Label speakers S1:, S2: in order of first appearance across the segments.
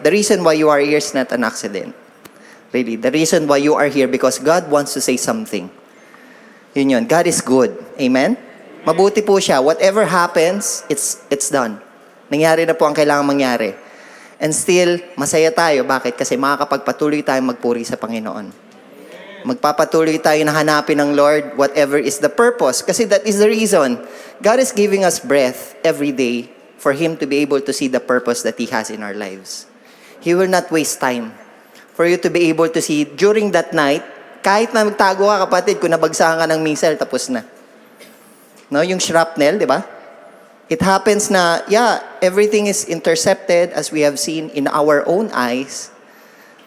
S1: the reason why you are here is not an accident. Really, the reason why you are here because God wants to say something. Yun. God is good. Amen? Mabuti po siya. Whatever happens, it's done. Nangyari na po ang kailangan mangyari. And still, masaya tayo. Bakit? Kasi makakapagpatuloy tayong magpuri sa Panginoon. Magpapatuloy tayo na hanapin ng Lord whatever is the purpose. Kasi that is the reason. God is giving us breath every day for Him to be able to see the purpose that He has in our lives. He will not waste time for you to be able to see during that night, kahit na magtago ka, kapatid, kung nabagsakan ka ng missile, tapos na. No, yung shrapnel, di ba? It happens na, everything is intercepted as we have seen in our own eyes.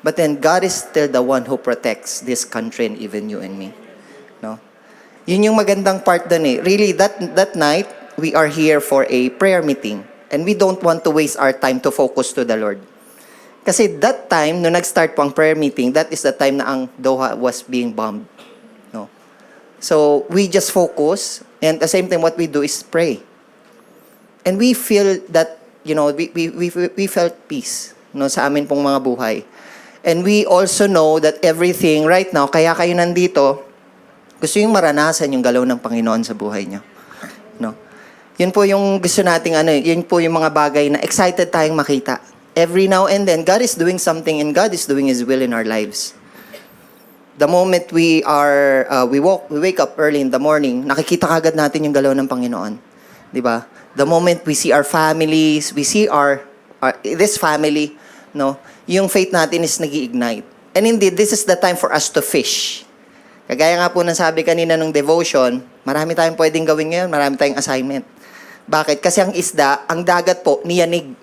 S1: But then God is still the one who protects this country and even you and me. No? Yun yung magandang part dun eh. Really, that night, we are here for a prayer meeting. And we don't want to waste our time to focus to the Lord. Kasi that time, nung nag-start po ang prayer meeting, that is the time na ang Doha was being bombed. No? So, we just focus. And at the same time, what we do is pray. And we feel that, we felt peace, no, sa amin pong mga buhay. And we also know that everything right now, kaya kayo nandito, gusto yung maranasan yung galaw ng Panginoon sa buhay niyo. No? Yun po yung gusto nating yun po yung mga bagay na excited tayong makita. Every now and then, God is doing something and God is doing His will in our lives. The moment we wake up early in the morning, nakikita kagad natin yung galaw ng Panginoon. Di ba? The moment we see our families, we see this family, no, yung faith natin is nag-iignite. And indeed, this is the time for us to fish. Kagaya nga po ng sabi kanina ng devotion, marami tayong pwedeng gawin ngayon, marami tayong assignment. Bakit? Kasi ang isda, ang dagat po, niyanig.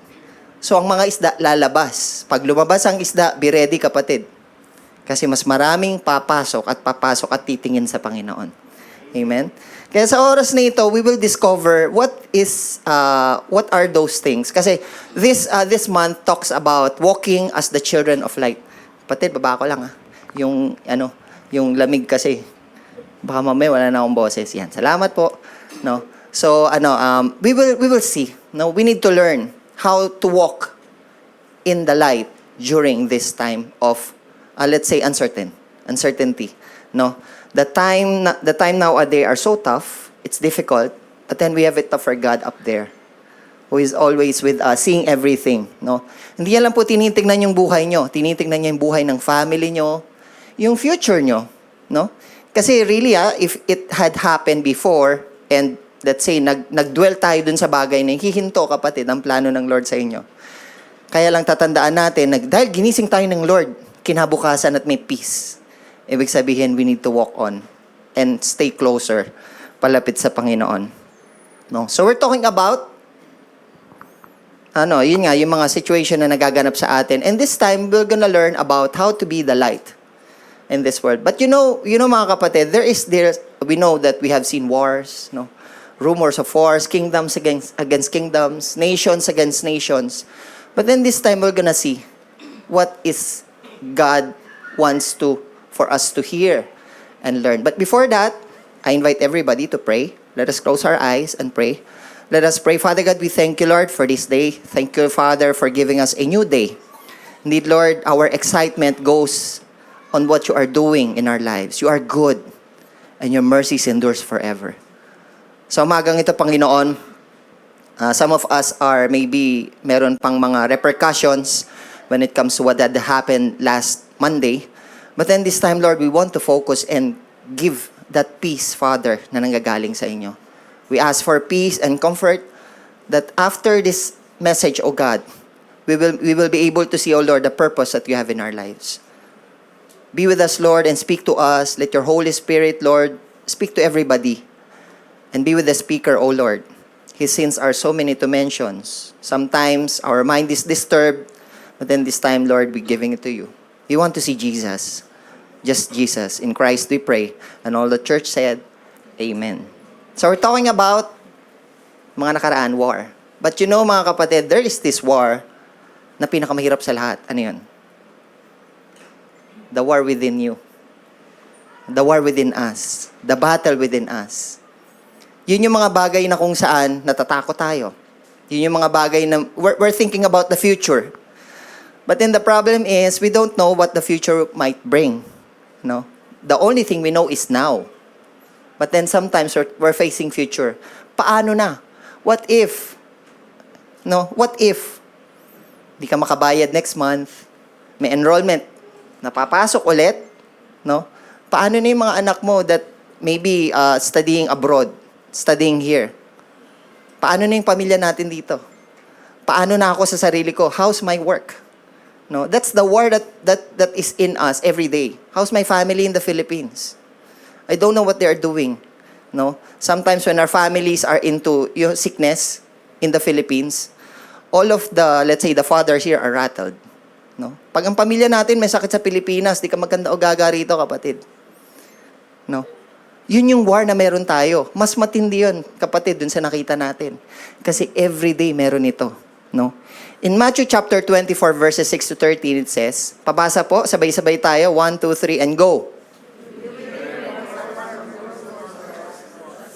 S1: So ang mga isda lalabas. Pag lumabas ang isda, be ready kapatid. Kasi mas maraming papasok at titingin sa Panginoon. Amen? Kaya sa oras na ito, we will discover what are those things. Kasi this month talks about walking as the children of light. Kapatid, baba ko lang yung lamig kasi. Baka mamaya wala na akong boses. Yan. Salamat po. No. So we will see. No, we need to learn how to walk in the light during this time of let's say uncertainty. No. The time nowadays are so tough, it's difficult, but then we have it tough for God up there, who is always with us, seeing everything, no? Hindi yan lang po tinitingnan yung buhay nyo, tinitingnan niya yung buhay ng family nyo, yung future nyo, no? Kasi really, if it had happened before, and let's say, nag-dwell tayo dun sa bagay na hihinto, kapatid, ang plano ng Lord sa inyo. Kaya lang tatandaan natin, dahil ginising tayo ng Lord, kinabukasan at may peace. Ibig sabihin, we need to walk on and stay closer, palapit sa Panginoon. No? So we're talking about, yun nga, yung mga situation na nagaganap sa atin. And this time, we're gonna learn about how to be the light in this world. But you know mga kapatid, we know that we have seen wars, no? Rumors of wars, kingdoms against kingdoms, nations against nations. But then this time, we're gonna see what is God wants for us to hear and learn. But before that, I invite everybody to pray. Let us close our eyes and pray. Let us pray. Father God, we thank you, Lord, for this day. Thank you, Father, for giving us a new day. Indeed, Lord, our excitement goes on what you are doing in our lives. You are good, and your mercies endures forever. Sa umagang ito, Panginoon, some of us are maybe meron pang mga repercussions when it comes to what had happened last Monday. But then this time, Lord, we want to focus and give that peace, Father, na nanggagaling sa inyo. We ask for peace and comfort that after this message, O God, we will be able to see, O Lord, the purpose that you have in our lives. Be with us, Lord, and speak to us. Let your Holy Spirit, Lord, speak to everybody. And be with the speaker, O Lord. His sins are so many to mention. Sometimes our mind is disturbed, but then this time, Lord, we're giving it to you. We want to see Jesus. Just Jesus. In Christ we pray. And all the church said, Amen. So we're talking about mga nakaraan, war. But you know, mga kapatid, there is this war na pinakamahirap sa lahat. Ano yun? The war within you. The war within us. The battle within us. Yun yung mga bagay na kung saan natatakot tayo. Yun yung mga bagay na we're thinking about the future. But then the problem is, we don't know what the future might bring. No? The only thing we know is now. But then sometimes we're facing future. Paano na? What if? No? What if? Di ka makabayad next month. May enrollment. Napapasok ulit. No? Paano na yung mga anak mo that maybe studying abroad, studying here? Paano na yung pamilya natin dito? Paano na ako sa sarili ko? How's my work? No, that's the war that is in us every day. How's my family in the Philippines? I don't know what they are doing. No, sometimes when our families are into sickness in the Philippines, all of the, let's say, the fathers here are rattled. No, pag ang pamilya natin may sakit sa Pilipinas, di ka maganda o gaga rito, kapatid. No, yun yung war na meron tayo. Mas matindi yun, kapatid, dun sa nakita natin. Kasi every day meron ito. No. In Matthew chapter 24, verses 6 to 13, it says, pabasa po, sabay-sabay tayo, 1, 2, 3, and go.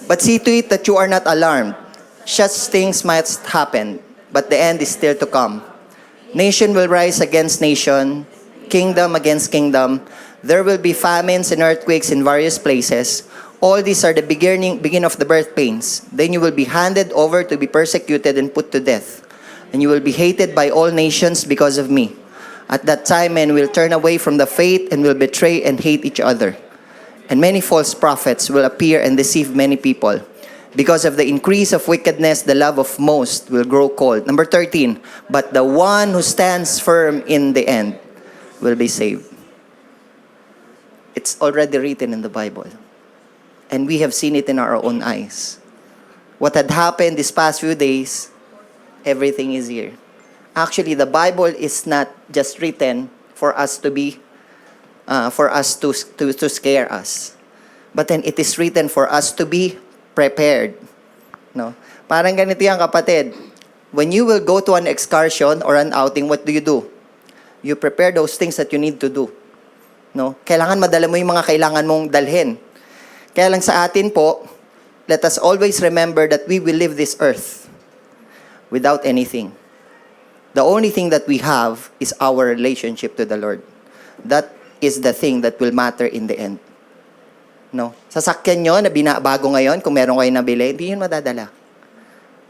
S1: But see to it that you are not alarmed. Such things might happen, but the end is still to come. Nation will rise against nation, kingdom against kingdom. There will be famines and earthquakes in various places. All these are the beginning of the birth pains. Then you will be handed over to be persecuted and put to death. And you will be hated by all nations because of me. At that time, men will turn away from the faith and will betray and hate each other. And many false prophets will appear and deceive many people. Because of the increase of wickedness, the love of most will grow cold. Number 13, but the one who stands firm in the end will be saved. It's already written in the Bible. And we have seen it in our own eyes. What had happened these past few days, everything is here. Actually, the Bible is not just written for us to be, to scare us. But then it is written for us to be prepared. No? Parang ganito yan, kapatid. When you will go to an excursion or an outing, what do? You prepare those things that you need to do. No? Kailangan madala mo yung mga kailangan mong dalhin. Kaya lang sa atin po, let us always remember that we will leave this earth without anything. The only thing that we have is our relationship to the Lord. That is the thing that will matter in the end. No? Sasakyan nyo na binabago ngayon, kung meron kayo nabili, hindi yun madadala.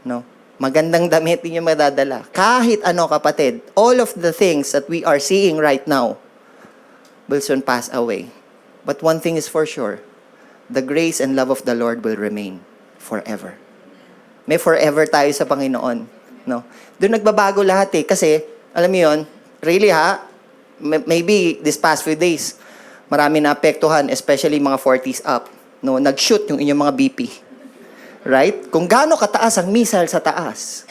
S1: No? Magandang damit, hindi yun madadala. Kahit ano, kapatid, all of the things that we are seeing right now will soon pass away. But one thing is for sure, the grace and love of the Lord will remain forever. May forever tayo sa Panginoon. No? Doon nagbabago lahat eh. Kasi, alam mo yun, really maybe this past few days, marami na apektuhan, especially mga 40s up. No? Nag-shoot yung inyong mga BP. Right? Kung gaano kataas ang missile sa taas,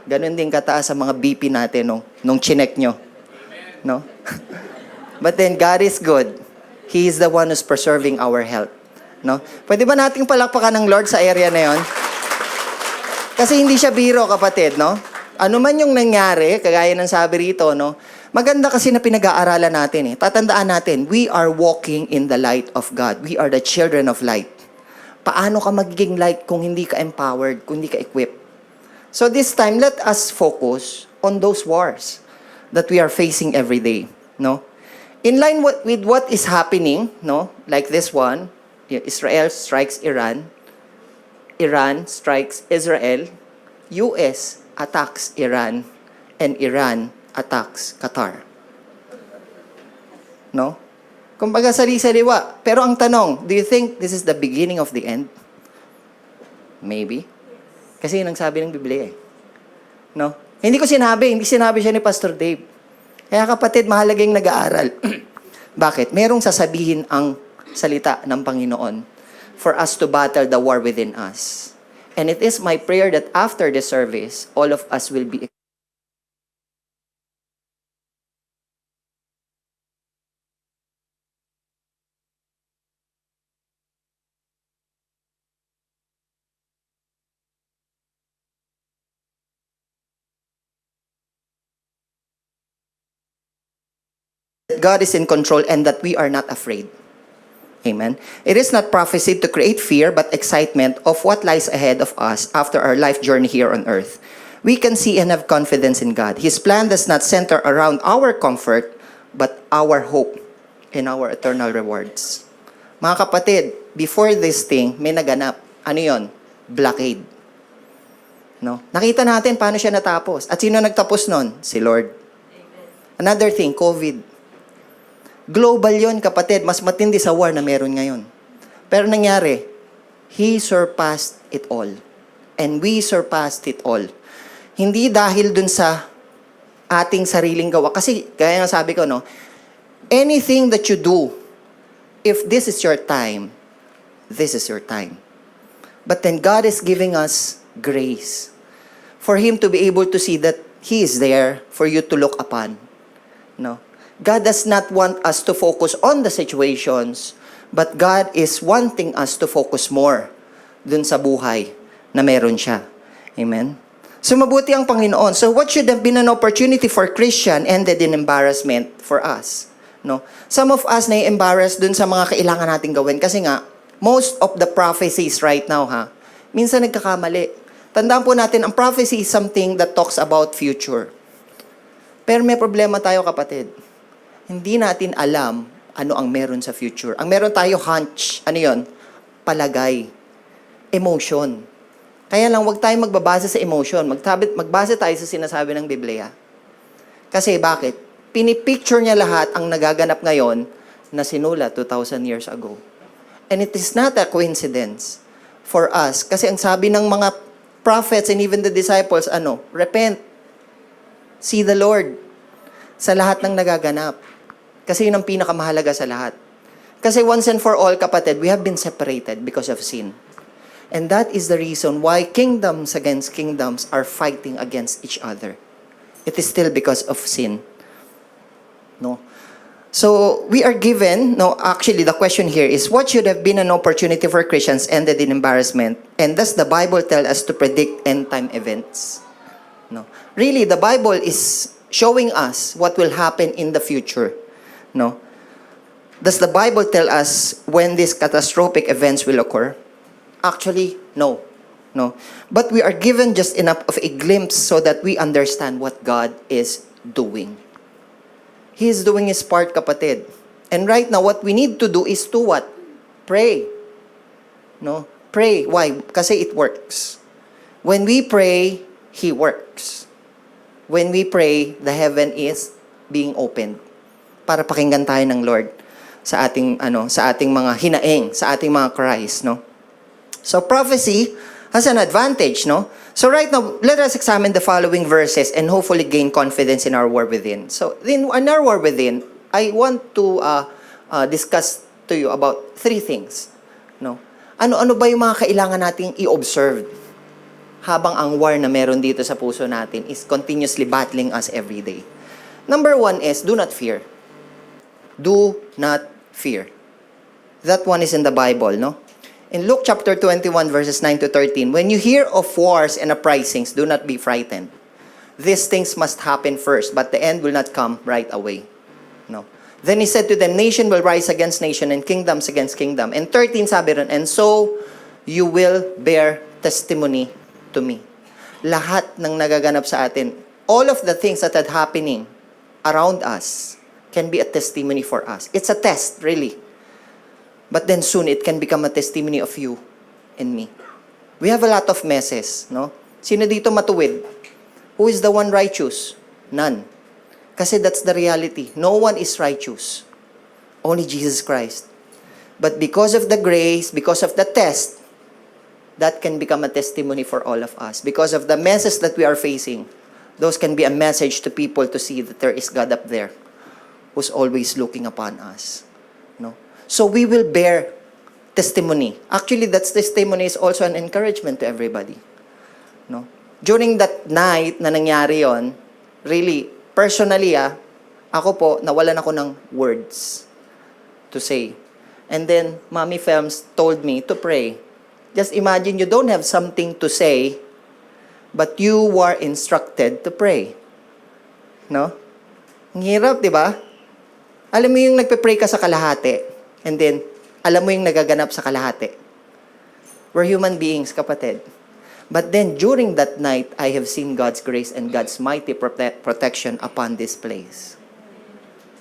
S1: ganun din kataas ang mga BP natin nung chinek nyo. No? But then, God is good. He is the one who's preserving our health. No? Pwede ba nating palakpakan ng Lord sa area na yon? Kasi hindi siya biro, kapatid, no? Ano man yung nangyari, kagaya ng sabi rito, no? Maganda kasi na pinag-aaralan natin eh. Tatandaan natin, we are walking in the light of God. We are the children of light. Paano ka magiging light kung hindi ka empowered, kung hindi ka equipped? So this time, let us focus on those wars that we are facing every day, no? In line with what is happening, no? Like this one, Israel strikes Iran. Iran strikes Israel. US attacks Iran. And Iran attacks Qatar. No? Kumbaga sali-saliwa. Pero ang tanong, do you think this is the beginning of the end? Maybe. Kasi yun ang sabi ng Biblia eh. No? Hindi sinabi siya ni Pastor Dave. Kaya kapatid, mahalaga yung nag-aaral. Bakit? Merong sasabihin ang salita ng Panginoon for us to battle the war within us. And it is my prayer that after the service, all of us will be God is in control and that we are not afraid. Amen. It is not prophecy to create fear, but excitement of what lies ahead of us after our life journey here on earth. we can see and have confidence in God. His plan does not center around our comfort, but our hope and our eternal rewards. Mga kapatid, before this thing, may naganap. Ano yon? Blockade. No? Nakita natin paano siya natapos. At sino nagtapos nun? Si Lord. Another thing, COVID. Global yon, kapatid. Mas matindi sa war na meron ngayon. Pero nangyari, He surpassed it all. And we surpassed it all. Hindi dahil dun sa ating sariling gawa. Kasi, gaya nga sabi ko, no, anything that you do, if this is your time, this is your time. But then God is giving us grace for Him to be able to see that He is there for you to look upon. No? God does not want us to focus on the situations, but God is wanting us to focus more dun sa buhay na meron siya. Amen? So mabuti ang Panginoon. So what should have been an opportunity for Christian ended in embarrassment for us. No? Some of us na-embarrass dun sa mga kailangan nating gawin kasi nga, most of the prophecies right now, minsan nagkakamali. Tandaan po natin, ang prophecy is something that talks about future. Pero may problema tayo, kapatid. Hindi natin alam ano ang meron sa future. Ang meron tayo hunch, ano yon? Palagay. Emotion. Kaya lang, huwag tayong magbabase sa emotion. Magbase tayo sa sinasabi ng Biblia. Kasi bakit? Pinipicture niya lahat ang nagaganap ngayon na sinulat 2,000 years ago. And it is not a coincidence for us. Kasi ang sabi ng mga prophets and even the disciples, repent. See the Lord sa lahat ng nagaganap. Kasi yun ang pinakamahalaga sa lahat. Kasi once and for all, kapatid, we have been separated because of sin. And that is the reason why kingdoms against kingdoms are fighting against each other. It is still because of sin. No? So, we are given, actually the question here is, what should have been an opportunity for Christians ended in embarrassment? And does the Bible tell us to predict end-time events? No. Really, the Bible is showing us what will happen in the future. No. Does the Bible tell us when these catastrophic events will occur? Actually, no. No. But we are given just enough of a glimpse so that we understand what God is doing. He is doing His part, kapatid. And right now, what we need to do is to what? Pray. No? Pray. Why? Kasi it works. When we pray, He works. When we pray, the heaven is being opened para pakinggan tayo ng Lord sa ating mga hinaing, sa ating mga cries, no? So prophecy has an advantage, no? So right now, let us examine the following verses and hopefully gain confidence in our war within. So in our war within, I want to discuss to you about 3 things, no? Ano ba yung mga kailangan nating i-observe habang ang war na meron dito sa puso natin is continuously battling us every day? Number 1 is, do not fear. Do not fear. That one is in the Bible, no? In Luke chapter 21, verses 9 to 13, when you hear of wars and uprisings, do not be frightened. These things must happen first, but the end will not come right away. No. Then he said to them, nation will rise against nation and kingdoms against kingdom. And 13, sabi rin, and so you will bear testimony to me. Lahat ng nagaganap sa atin, all of the things that are happening around us can be a testimony for us. It's a test, really. But then soon, it can become a testimony of you and me. We have a lot of messes, no? Sino dito matuwid? Who is the one righteous? None. Kasi that's the reality. No one is righteous. Only Jesus Christ. But because of the grace, because of the test, that can become a testimony for all of us. Because of the messes that we are facing, those can be a message to people to see that there is God up there who's always looking upon us. No? So we will bear testimony. Actually, that testimony is also an encouragement to everybody. No? During that night na nangyari yon, really, personally, ako po, nawalan ako ng words to say. And then, Mommy Films told me to pray. Just imagine you don't have something to say, but you were instructed to pray. No? Ang hirap, di ba? Alam mo yung nagpe-pray ka sa kalahati, and then, alam mo yung nagaganap sa kalahati. We're human beings, kapatid. But then, during that night, I have seen God's grace and God's mighty protection upon this place.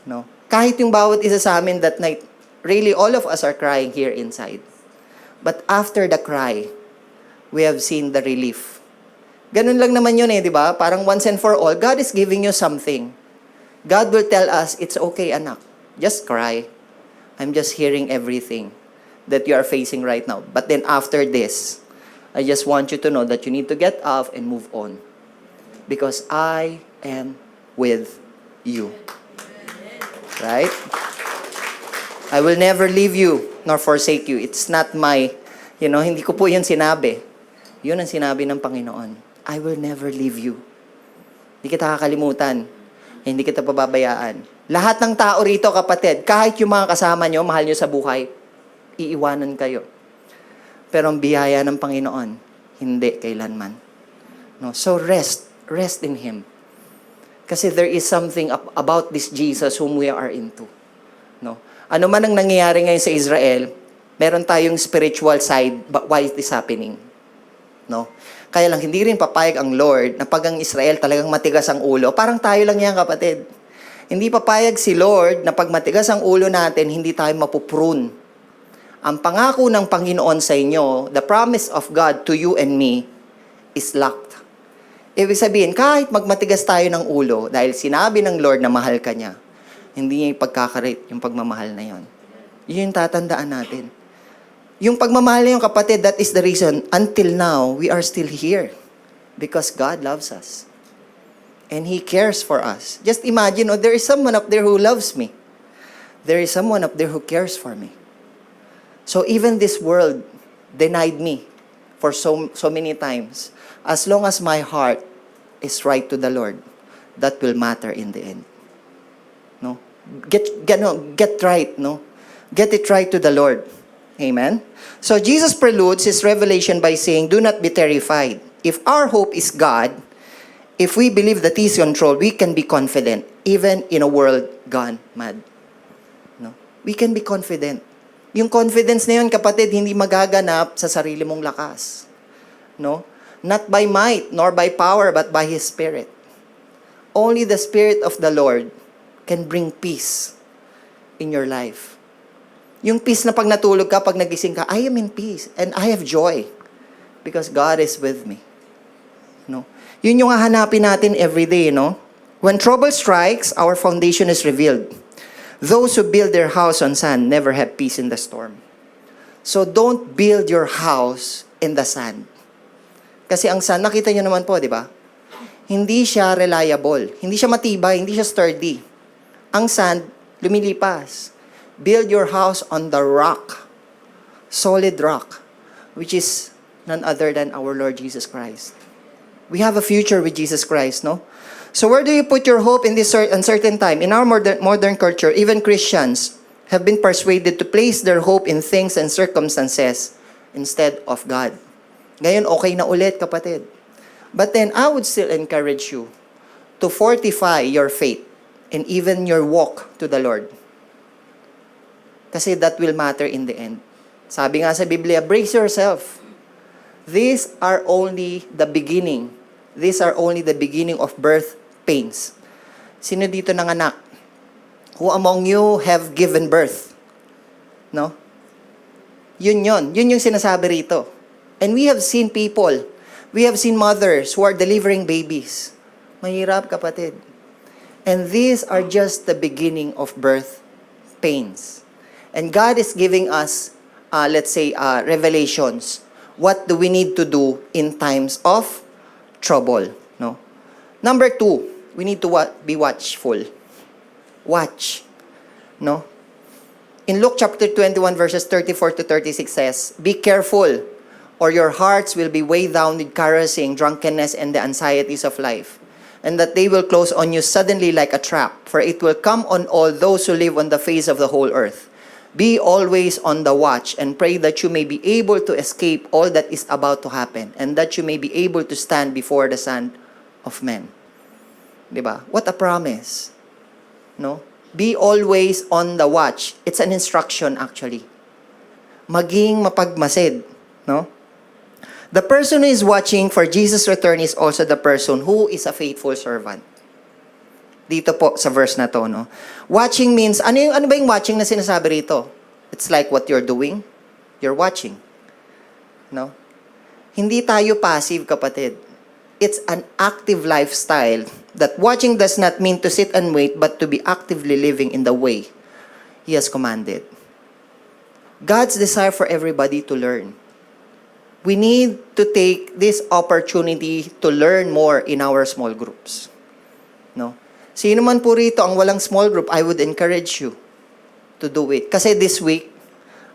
S1: No? Kahit yung bawat isa sa amin that night, really, all of us are crying here inside. But after the cry, we have seen the relief. Ganun lang naman yun di ba? Parang once and for all, God is giving you something. God will tell us, it's okay, anak. Just cry. I'm just hearing everything that you are facing right now. But then after this, I just want you to know that you need to get up and move on. Because I am with you. Right? I will never leave you nor forsake you. It's not my, hindi ko po yun sinabi. Yun ang sinabi ng Panginoon. I will never leave you. Hindi kita kakalimutan. Hindi kita pababayaan. Lahat ng tao rito, kapatid, kahit yung mga kasama nyo, mahal nyo sa buhay, iiwanan kayo. Pero ang biyaya ng Panginoon, hindi kailanman. No? So rest in Him. Kasi there is something about this Jesus whom we are into. No? Ano man ang nangyayari ngayon sa Israel, meron tayong spiritual side, but why is this happening? No? Kaya lang, hindi rin papayag ang Lord na pag ang Israel talagang matigas ang ulo. Parang tayo lang yan, kapatid. Hindi papayag si Lord na pag matigas ang ulo natin, hindi tayo mapuprune. Ang pangako ng Panginoon sa inyo, the promise of God to you and me, is locked. Ibig sabihin, kahit magmatigas tayo ng ulo, dahil sinabi ng Lord na mahal ka niya, hindi niya ipagkakarit yung pagmamahal na yon. Yun yung tatandaan natin. Yung pagmamahal na yung kapatid, that is the reason, until now, we are still here. Because God loves us. And He cares for us. Just imagine, there is someone up there who loves me. There is someone up there who cares for me. So even this world denied me for so many times. As long as my heart is right to the Lord, that will matter in the end. No? Get right, no? Get it right to the Lord. Amen? So Jesus preludes His revelation by saying, do not be terrified. If our hope is God, if we believe that He is controlled, we can be confident, even in a world gone mad. No? We can be confident. Yung confidence na yun, kapatid, hindi magaganap sa sarili mong lakas. No? Not by might, nor by power, but by His Spirit. Only the Spirit of the Lord can bring peace in your life. Yung peace na pag natulog ka, pag nagising ka, I am in peace and I have joy because God is with me. No? Yun yung hahanapin natin every day, no? When trouble strikes, our foundation is revealed. Those who build their house on sand never have peace in the storm. So don't build your house in the sand. Kasi ang sand, nakita nyo naman po, di ba? Hindi siya reliable. Hindi siya matibay. Hindi siya sturdy. Ang sand, lumilipas. Build your house on the rock. Solid rock. Which is none other than our Lord Jesus Christ. We have a future with Jesus Christ, no? So where do you put your hope in this uncertain time? In our modern culture, even Christians have been persuaded to place their hope in things and circumstances instead of God. Ngayon, okay na ulit, kapatid. But then, I would still encourage you to fortify your faith and even your walk to the Lord. Kasi that will matter in the end. Sabi nga sa Biblia, brace yourself. These are only the beginning. These are only the beginning of birth pains. Sino dito nanganak? Who among you have given birth? No? Yun yung sinasabi rito. And we have seen people, we have seen mothers who are delivering babies. Mahirap, kapatid. And these are just the beginning of birth pains. And God is giving us, revelations. What do we need to do in times of trouble? No. Number 2, we need to be watchful. Watch. No. In Luke chapter 21 verses 34 to 36 says, be careful, or your hearts will be weighed down with carousing, drunkenness, and the anxieties of life, and that they will close on you suddenly like a trap, for it will come on all those who live on the face of the whole earth. Be always on the watch, and pray that you may be able to escape all that is about to happen, and that you may be able to stand before the Son of Man. Diba? What a promise. No? Be always on the watch. It's an instruction actually. Maging mapagmasid. No? The person who is watching for Jesus' return is also the person who is a faithful servant. Dito po sa verse na to, no? Watching means, ano ba yung watching na sinasabi rito? It's like what you're doing. You're watching. No? Hindi tayo passive, kapatid. It's an active lifestyle that watching does not mean to sit and wait, but to be actively living in the way He has commanded. God's desire for everybody to learn. We need to take this opportunity to learn more in our small groups. No? Sino man po rito ang walang small group, I would encourage you to do it. Kasi this week,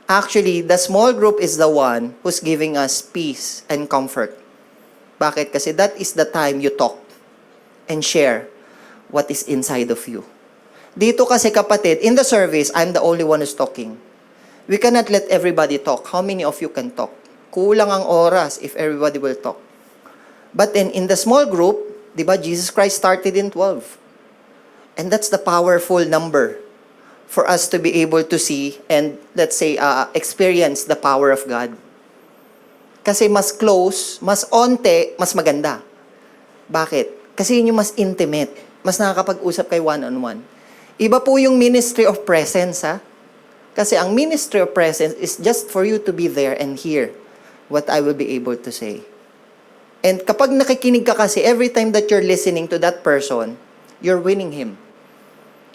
S1: actually, the small group is the one who's giving us peace and comfort. Bakit? Kasi that is the time you talk and share what is inside of you. Dito kasi, kapatid, in the service, I'm the only one who's talking. We cannot let everybody talk. How many of you can talk? Kulang ang oras if everybody will talk. But then, in the small group, di ba, Jesus Christ started in 12. And that's the powerful number for us to be able to see and, let's say, experience the power of God. Kasi mas close, mas onte, mas maganda. Bakit? Kasi yun yung mas intimate. Mas nakakapag-usap kay one-on-one. Iba po yung ministry of presence, ha? Kasi ang ministry of presence is just for you to be there and hear what I will be able to say. And kapag nakikinig ka kasi, every time that you're listening to that person, you're winning him.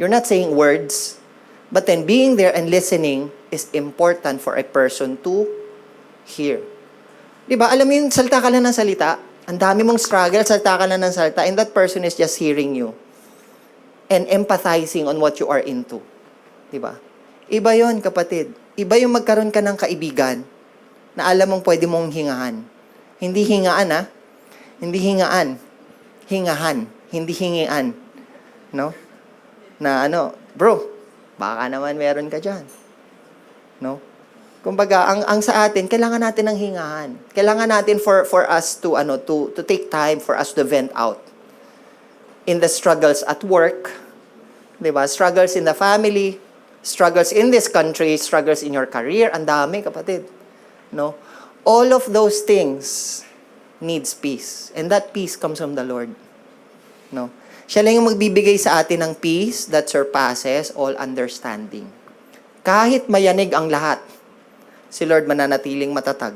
S1: You're not saying words, but then being there and listening is important for a person to hear. Diba? Alam mo yung salita ka lang ng salita, ang dami mong struggle, salita ka lang ng salita, and that person is just hearing you and empathizing on what you are into. Diba? Iba yon, kapatid. Iba yung magkaroon ka ng kaibigan na alam mong pwede mong hingahan. Hindi hingaan, ha? Hindi hingaan. Hingahan. Hindi hingian. No? Na bro, baka naman meron ka dyan. No? Kumbaga, ang sa atin, kailangan natin ng hingahan. Kailangan natin for us to take time for us to vent out. In the struggles at work, 'di ba? Struggles in the family, struggles in this country, struggles in your career, ang dami, kapatid. No? All of those things needs peace. And that peace comes from the Lord. No? Siya lang yung magbibigay sa atin ng peace that surpasses all understanding. Kahit mayanig ang lahat, si Lord mananatiling matatag.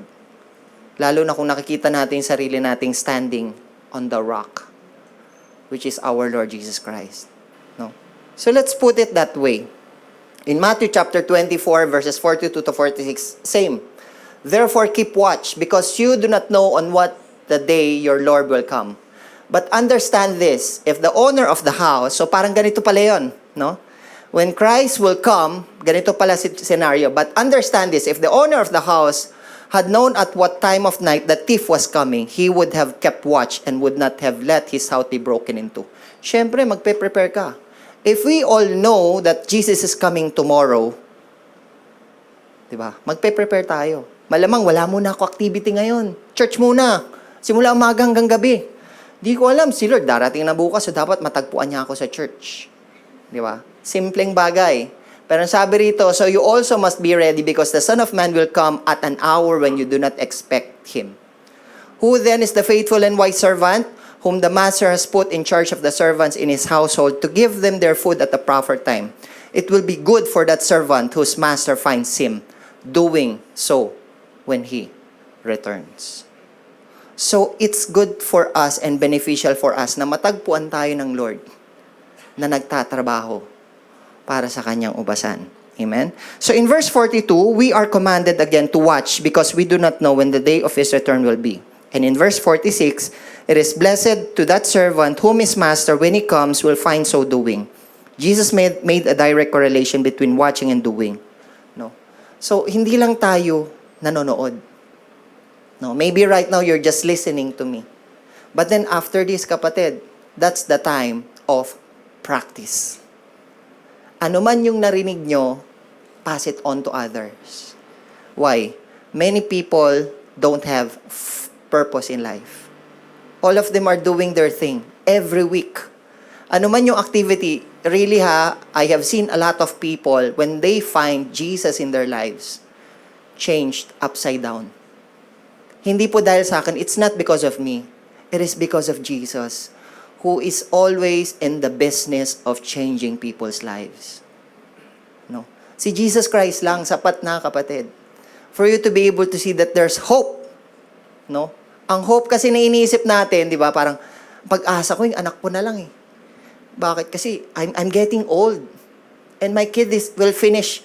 S1: Lalo na kung nakikita natin yung sarili nating standing on the rock, which is our Lord Jesus Christ. No? So let's put it that way. In Matthew chapter 24, verses 42 to 46, same. Therefore keep watch, because you do not know on what the day your Lord will come. But understand this, if the owner of the house, so parang ganito pala yun, no? When Christ will come, ganito pala scenario, but understand this, if the owner of the house had known at what time of night the thief was coming, he would have kept watch and would not have let his house be broken into. Siyempre, magpe-prepare ka. If we all know that Jesus is coming tomorrow, diba? Magpe-prepare tayo. Malamang wala muna ako activity ngayon. Church muna. Simula umaga hanggang gabi. Di ko alam, si Lord darating na bukas, so dapat matagpuan niya ako sa church. Di ba? Simpleng bagay. Pero sabi rito, so you also must be ready because the Son of Man will come at an hour when you do not expect Him. Who then is the faithful and wise servant, whom the master has put in charge of the servants in his household to give them their food at the proper time? It will be good for that servant whose master finds him doing so when he returns. So, it's good for us and beneficial for us na matagpuan tayo ng Lord na nagtatrabaho para sa kanyang ubasan. Amen? So, in verse 42, we are commanded again to watch because we do not know when the day of His return will be. And in verse 46, it is blessed to that servant whom his master, when he comes, will find so doing. Jesus made a direct correlation between watching and doing. No? So, hindi lang tayo nanonood. No, maybe right now you're just listening to me. But then after this, kapatid, that's the time of practice. Ano man yung narinig nyo, pass it on to others. Why? Many people don't have purpose in life. All of them are doing their thing every week. Ano man yung activity, really I have seen a lot of people, when they find Jesus in their lives, changed upside down. Hindi po dahil sa akin, it's not because of me. It is because of Jesus, who is always in the business of changing people's lives. No? Si Jesus Christ lang, sapat na kapatid. For you to be able to see that there's hope. No? Ang hope kasi na iniisip natin, di ba, parang pag-asa ko, yung anak ko na lang eh. Bakit? Kasi I'm getting old. And my kid will finish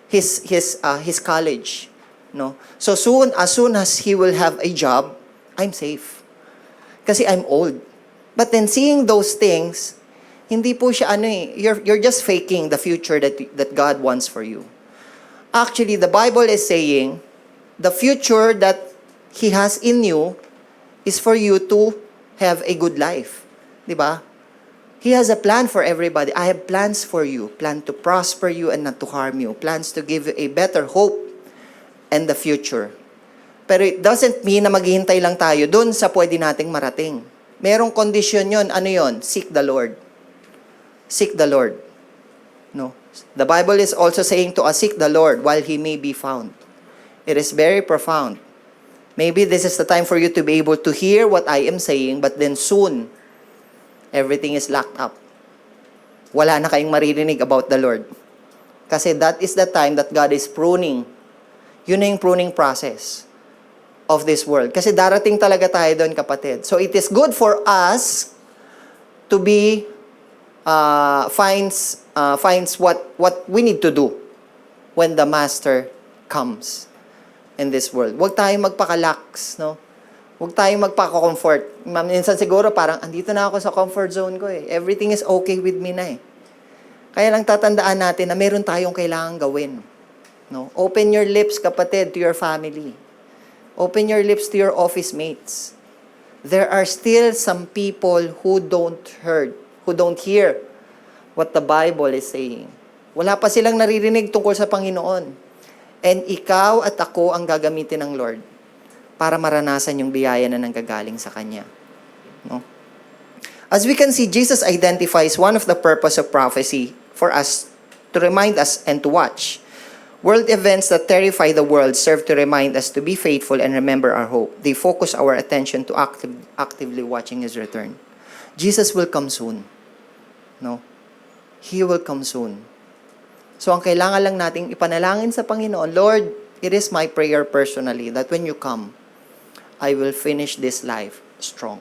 S1: his college. No? So as soon as he will have a job, I'm safe. Kasi I'm old. But then seeing those things, hindi po siya you're just faking the future that God wants for you. Actually, the Bible is saying, the future that He has in you is for you to have a good life. Di ba? He has a plan for everybody. I have plans for you. Plan to prosper you and not to harm you. Plans to give you a better hope and the future. Pero it doesn't mean na maghihintay lang tayo dun sa pwede nating marating. Merong kondisyon yon. Ano yon? Seek the Lord. Seek the Lord. No. The Bible is also saying to us, seek the Lord while He may be found. It is very profound. Maybe this is the time for you to be able to hear what I am saying, but then soon, everything is locked up. Wala na kayong maririnig about the Lord. Kasi that is the time that God is pruning. Yun na yung pruning process of this world. Kasi darating talaga tayo doon, kapatid. So it is good for us to be finds what we need to do when the Master comes in this world. Huwag tayong magpaka-lax, no? Huwag tayong magpaka-comfort. Minsan siguro parang, andito na ako sa comfort zone ko eh. Everything is okay with me na eh. Kaya lang tatandaan natin na meron tayong kailangan gawin. No? Open your lips, kapatid, to your family. Open your lips to your office mates. There are still some people who don't hear what the Bible is saying. Wala pa silang naririnig tungkol sa Panginoon. And ikaw at ako ang gagamitin ng Lord para maranasan yung biyaya na nanggagaling sa Kanya. No? As we can see, Jesus identifies one of the purpose of prophecy for us to remind us and to watch. World events that terrify the world serve to remind us to be faithful and remember our hope. They focus our attention to actively watching His return. Jesus will come soon. No? He will come soon. So, ang kailangan lang nating ipanalangin sa Panginoon, Lord, it is my prayer personally that when you come, I will finish this life strong.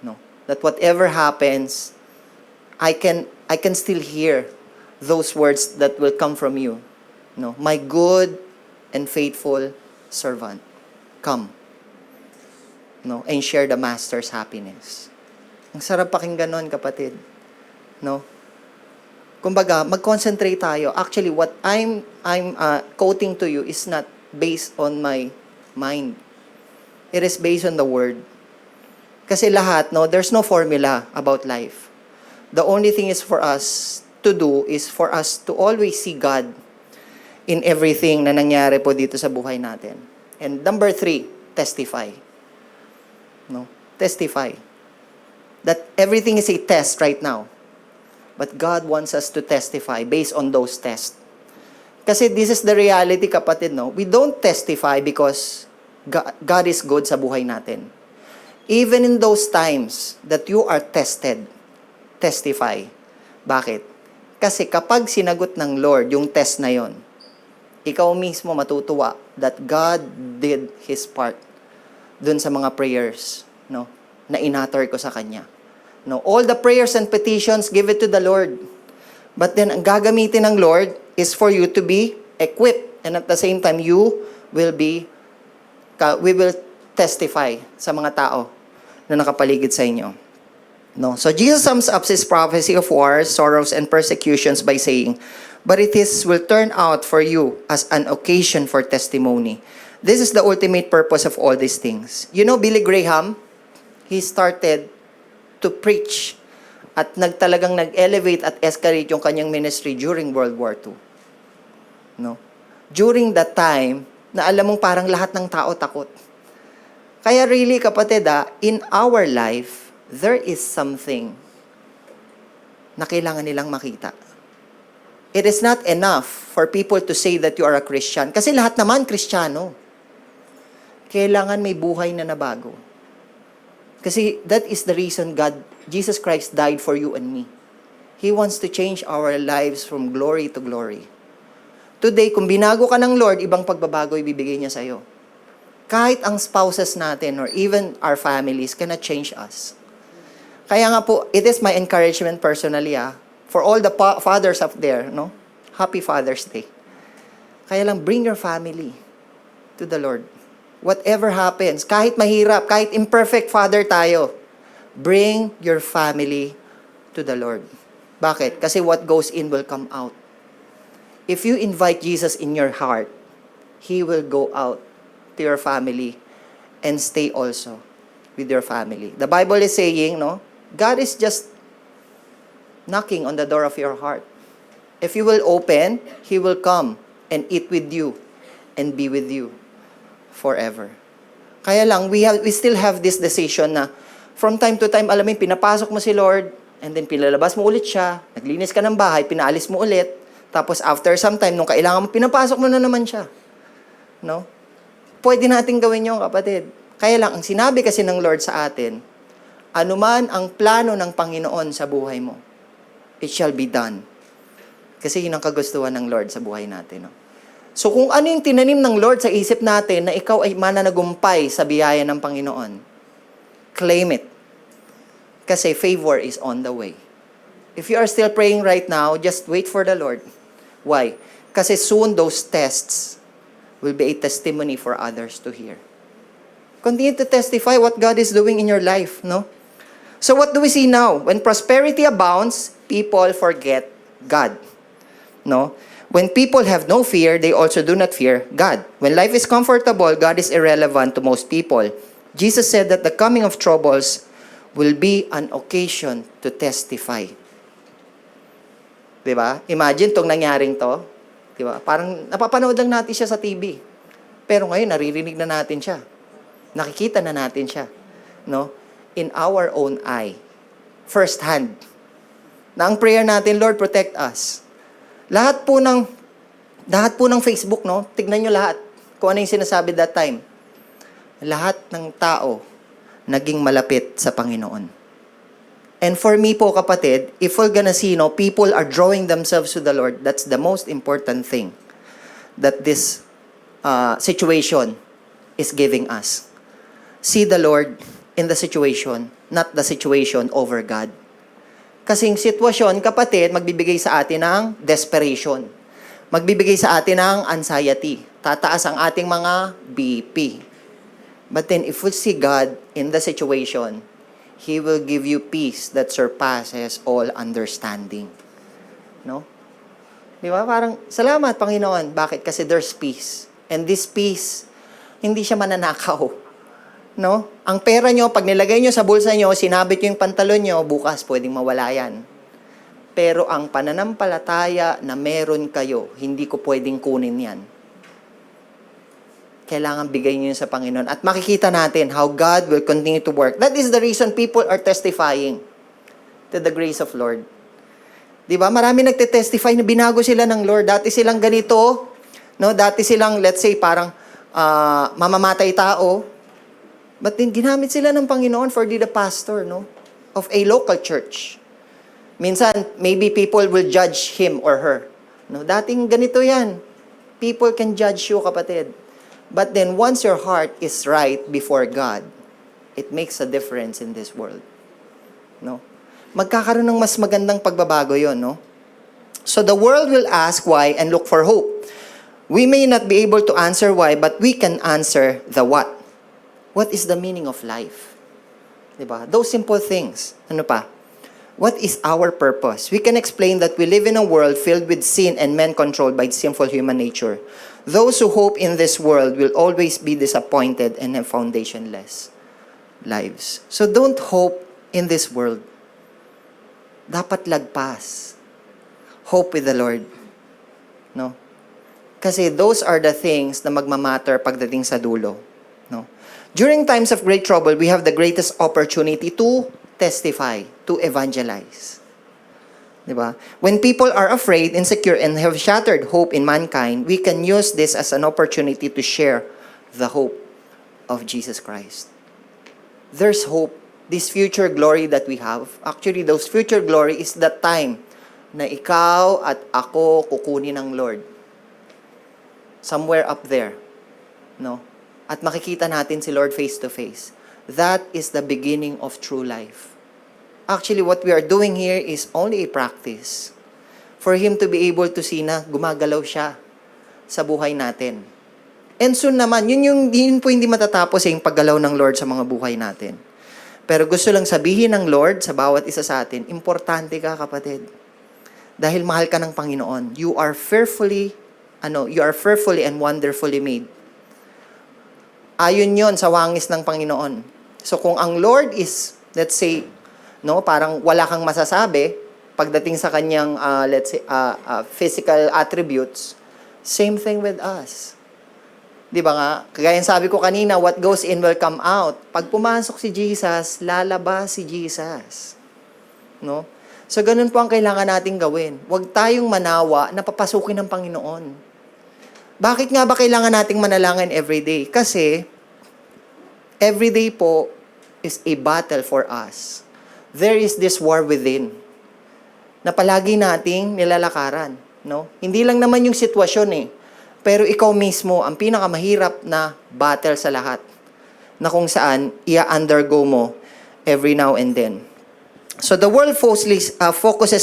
S1: No? That whatever happens, I can still hear those words that will come from you. No? My good and faithful servant, come. No? And share the Master's happiness. Ang sarap pakinggan nun, kapatid. No? Kumbaga, mag-concentrate tayo. Actually, what I'm quoting to you is not based on my mind. It is based on the Word. Kasi lahat, no, there's no formula about life. The only thing is for us to do is for us to always see God in everything na nangyari po dito sa buhay natin. And number 3, testify. No? Testify. That everything is a test right now. But God wants us to testify based on those tests. Kasi this is the reality, kapatid, no? We don't testify because God is good sa buhay natin. Even in those times that you are tested, testify. Bakit? Kasi kapag sinagot ng Lord yung test na yon, ikaw mismo matutuwa that God did His part dun sa mga prayers, no, na inatter ko sa Kanya. No, all the prayers and petitions, give it to the Lord. But then, ang gagamitin ng Lord is for you to be equipped. And at the same time, we will testify sa mga tao na nakapaligid sa inyo. No? So, Jesus sums up His prophecy of wars, sorrows, and persecutions by saying, but it will turn out for you as an occasion for testimony. This is the ultimate purpose of all these things. You know, Billy Graham, he started to preach at talagang nag-elevate at escalate yung kanyang ministry during World War II. No? During that time, na alam mong parang lahat ng tao takot. Kaya really, kapatid, in our life, there is something na kailangan nilang makita. it is not enough for people to say that you are a Christian. Kasi lahat naman Kristiyano. Kailangan may buhay na nabago. Kasi that is the reason Jesus Christ died for you and me. He wants to change our lives from glory to glory. Today, kung binago ka ng Lord, ibang pagbabago ibibigay niya sa'yo. Kahit ang spouses natin or even our families cannot change us. Kaya nga po, it is my encouragement personally, for all the fathers up there, no? Happy Father's Day. Kaya lang, bring your family to the Lord. Whatever happens, kahit mahirap, kahit imperfect father tayo, bring your family to the Lord. Bakit? Kasi what goes in will come out. If you invite Jesus in your heart, He will go out to your family and stay also with your family. The Bible is saying, no? God is just knocking on the door of your heart. If you will open, He will come and eat with you and be with you forever. Kaya lang, we still have this decision na from time to time, alam mo, pinapasok mo si Lord, and then pinalabas mo ulit siya, naglinis ka ng bahay, pinaalis mo ulit, tapos after some time, nung kailangan mo, pinapasok mo na naman siya. No? Pwede natin gawin yung kapatid. Kaya lang, ang sinabi kasi ng Lord sa atin, anuman ang plano ng Panginoon sa buhay mo, it shall be done. Kasi yun ang kagustuhan ng Lord sa buhay natin. No? So kung ano yung tinanim ng Lord sa isip natin na ikaw ay mananagumpay sa biyaya ng Panginoon, claim it. Kasi favor is on the way. If you are still praying right now, just wait for the Lord. Why? Kasi soon those tests will be a testimony for others to hear. Continue to testify what God is doing in your life, no? So what do we see now? When prosperity abounds, people forget God. No? When people have no fear, they also do not fear God. When life is comfortable, God is irrelevant to most people. Jesus said that the coming of troubles will be an occasion to testify. Diba? Imagine tong nangyaring to. Diba? Parang napapanood lang natin siya sa TV. Pero ngayon, naririnig na natin siya. Nakikita na natin siya. No? In our own eye. First hand. Na ang prayer natin, Lord, protect us. Lahat po ng Facebook, no? Tignan nyo lahat. Kung ano yung sinasabi that time. Lahat ng tao naging malapit sa Panginoon. And for me po, kapatid, if we're gonna see, no, people are drawing themselves to the Lord, that's the most important thing that this situation is giving us. See the Lord in the situation, not the situation over God. Kasing sitwasyon, kapatid, magbibigay sa atin ng desperation. Magbibigay sa atin ng anxiety. Tataas ang ating mga BP. But then, if we see God in the situation, He will give you peace that surpasses all understanding. No? Di ba? Parang, salamat, Panginoon. Bakit? Kasi there's peace. And this peace, hindi siya mananakaw. No? Ang pera nyo, pag nilagay nyo sa bulsa nyo, sinabit nyo yung pantalon nyo, bukas pwedeng mawala yan. Pero ang pananampalataya na meron kayo, hindi ko pwedeng kunin yan. Kailangan bigay nyo yun sa Panginoon. At makikita natin how God will continue to work. That is the reason people are testifying to the grace of Lord. Diba? Marami nagte-testify na binago sila ng Lord. Dati silang ganito, no? Dati silang, let's say, parang mamamatay tao. But then, ginamit sila ng Panginoon for the pastor, no? Of a local church. Minsan, maybe people will judge him or her. No? Dating ganito yan. People can judge you, kapatid. But then, once your heart is right before God, it makes a difference in this world. No? Magkakaroon ng mas magandang pagbabago yon, no? So, the world will ask why and look for hope. We may not be able to answer why, but we can answer the what. What is the meaning of life? Diba? Those simple things. Ano pa? What is our purpose? We can explain that we live in a world filled with sin and men controlled by sinful human nature. Those who hope in this world will always be disappointed and have foundationless lives. So don't hope in this world. Dapat lagpas. Hope with the Lord. No? Kasi those are the things na magmamatter pagdating sa dulo. No? During times of great trouble, we have the greatest opportunity to testify, to evangelize. Di ba? When people are afraid, insecure, and have shattered hope in mankind, we can use this as an opportunity to share the hope of Jesus Christ. There's hope. This future glory that we have, actually, those future glory is the time na ikaw at ako kukunin ng Lord. Somewhere up there. No? At makikita natin si Lord face to face. That is the beginning of true life. Actually, what we are doing here is only a practice for Him to be able to see na gumagalaw siya sa buhay natin. And soon naman, yun po hindi matatapos yung paggalaw ng Lord sa mga buhay natin. Pero gusto lang sabihin ng Lord sa bawat isa sa atin, importante ka, kapatid. Dahil mahal ka ng Panginoon. You are fearfully and wonderfully made. Ayon yon sa wangis ng Panginoon. So kung ang Lord is, let's say, parang wala kang masasabi pagdating sa kanyang, physical attributes, same thing with us. Di ba nga? Kagaya sabi ko kanina, what goes in will come out. Pag pumasok si Jesus, lalabas si Jesus. No? So, ganun po ang kailangan nating gawin. Huwag tayong manawa na papasukin ng Panginoon. Bakit nga ba kailangan nating manalangin everyday? Kasi, everyday po is a battle for us. There is this war within na palagi nating nilalakaran. No? Hindi lang naman yung sitwasyon pero ikaw mismo ang pinakamahirap na battle sa lahat na kung saan i-undergo mo every now and then. So the world focuses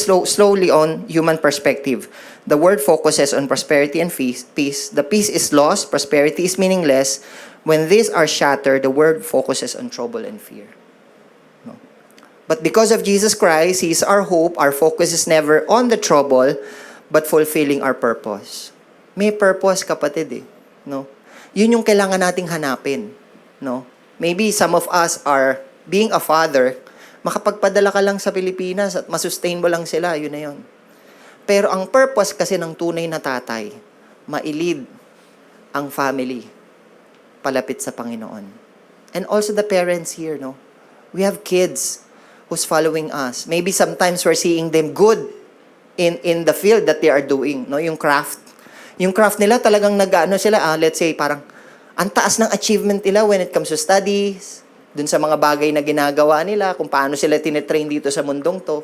S1: slowly on human perspective. The world focuses on prosperity and peace. The peace is lost, prosperity is meaningless. When these are shattered, the world focuses on trouble and fear. No? But because of Jesus Christ, He is our hope. Our focus is never on the trouble, but fulfilling our purpose. May purpose, kapatid no? Yun yung kailangan nating hanapin, no? Maybe some of us are being a father, makapagpadala ka lang sa Pilipinas at masustain mo lang sila, yun na yun. Pero ang purpose kasi ng tunay na tatay, mailid ang family palapit sa Panginoon. And also the parents here, no? We have kids who's following us. Maybe sometimes we're seeing them good in the field that they are doing, no? Yung craft. Yung craft nila talagang let's say parang ang taas ng achievement nila when it comes to studies, dun sa mga bagay na ginagawa nila, kung paano sila tinetrain dito sa mundong to.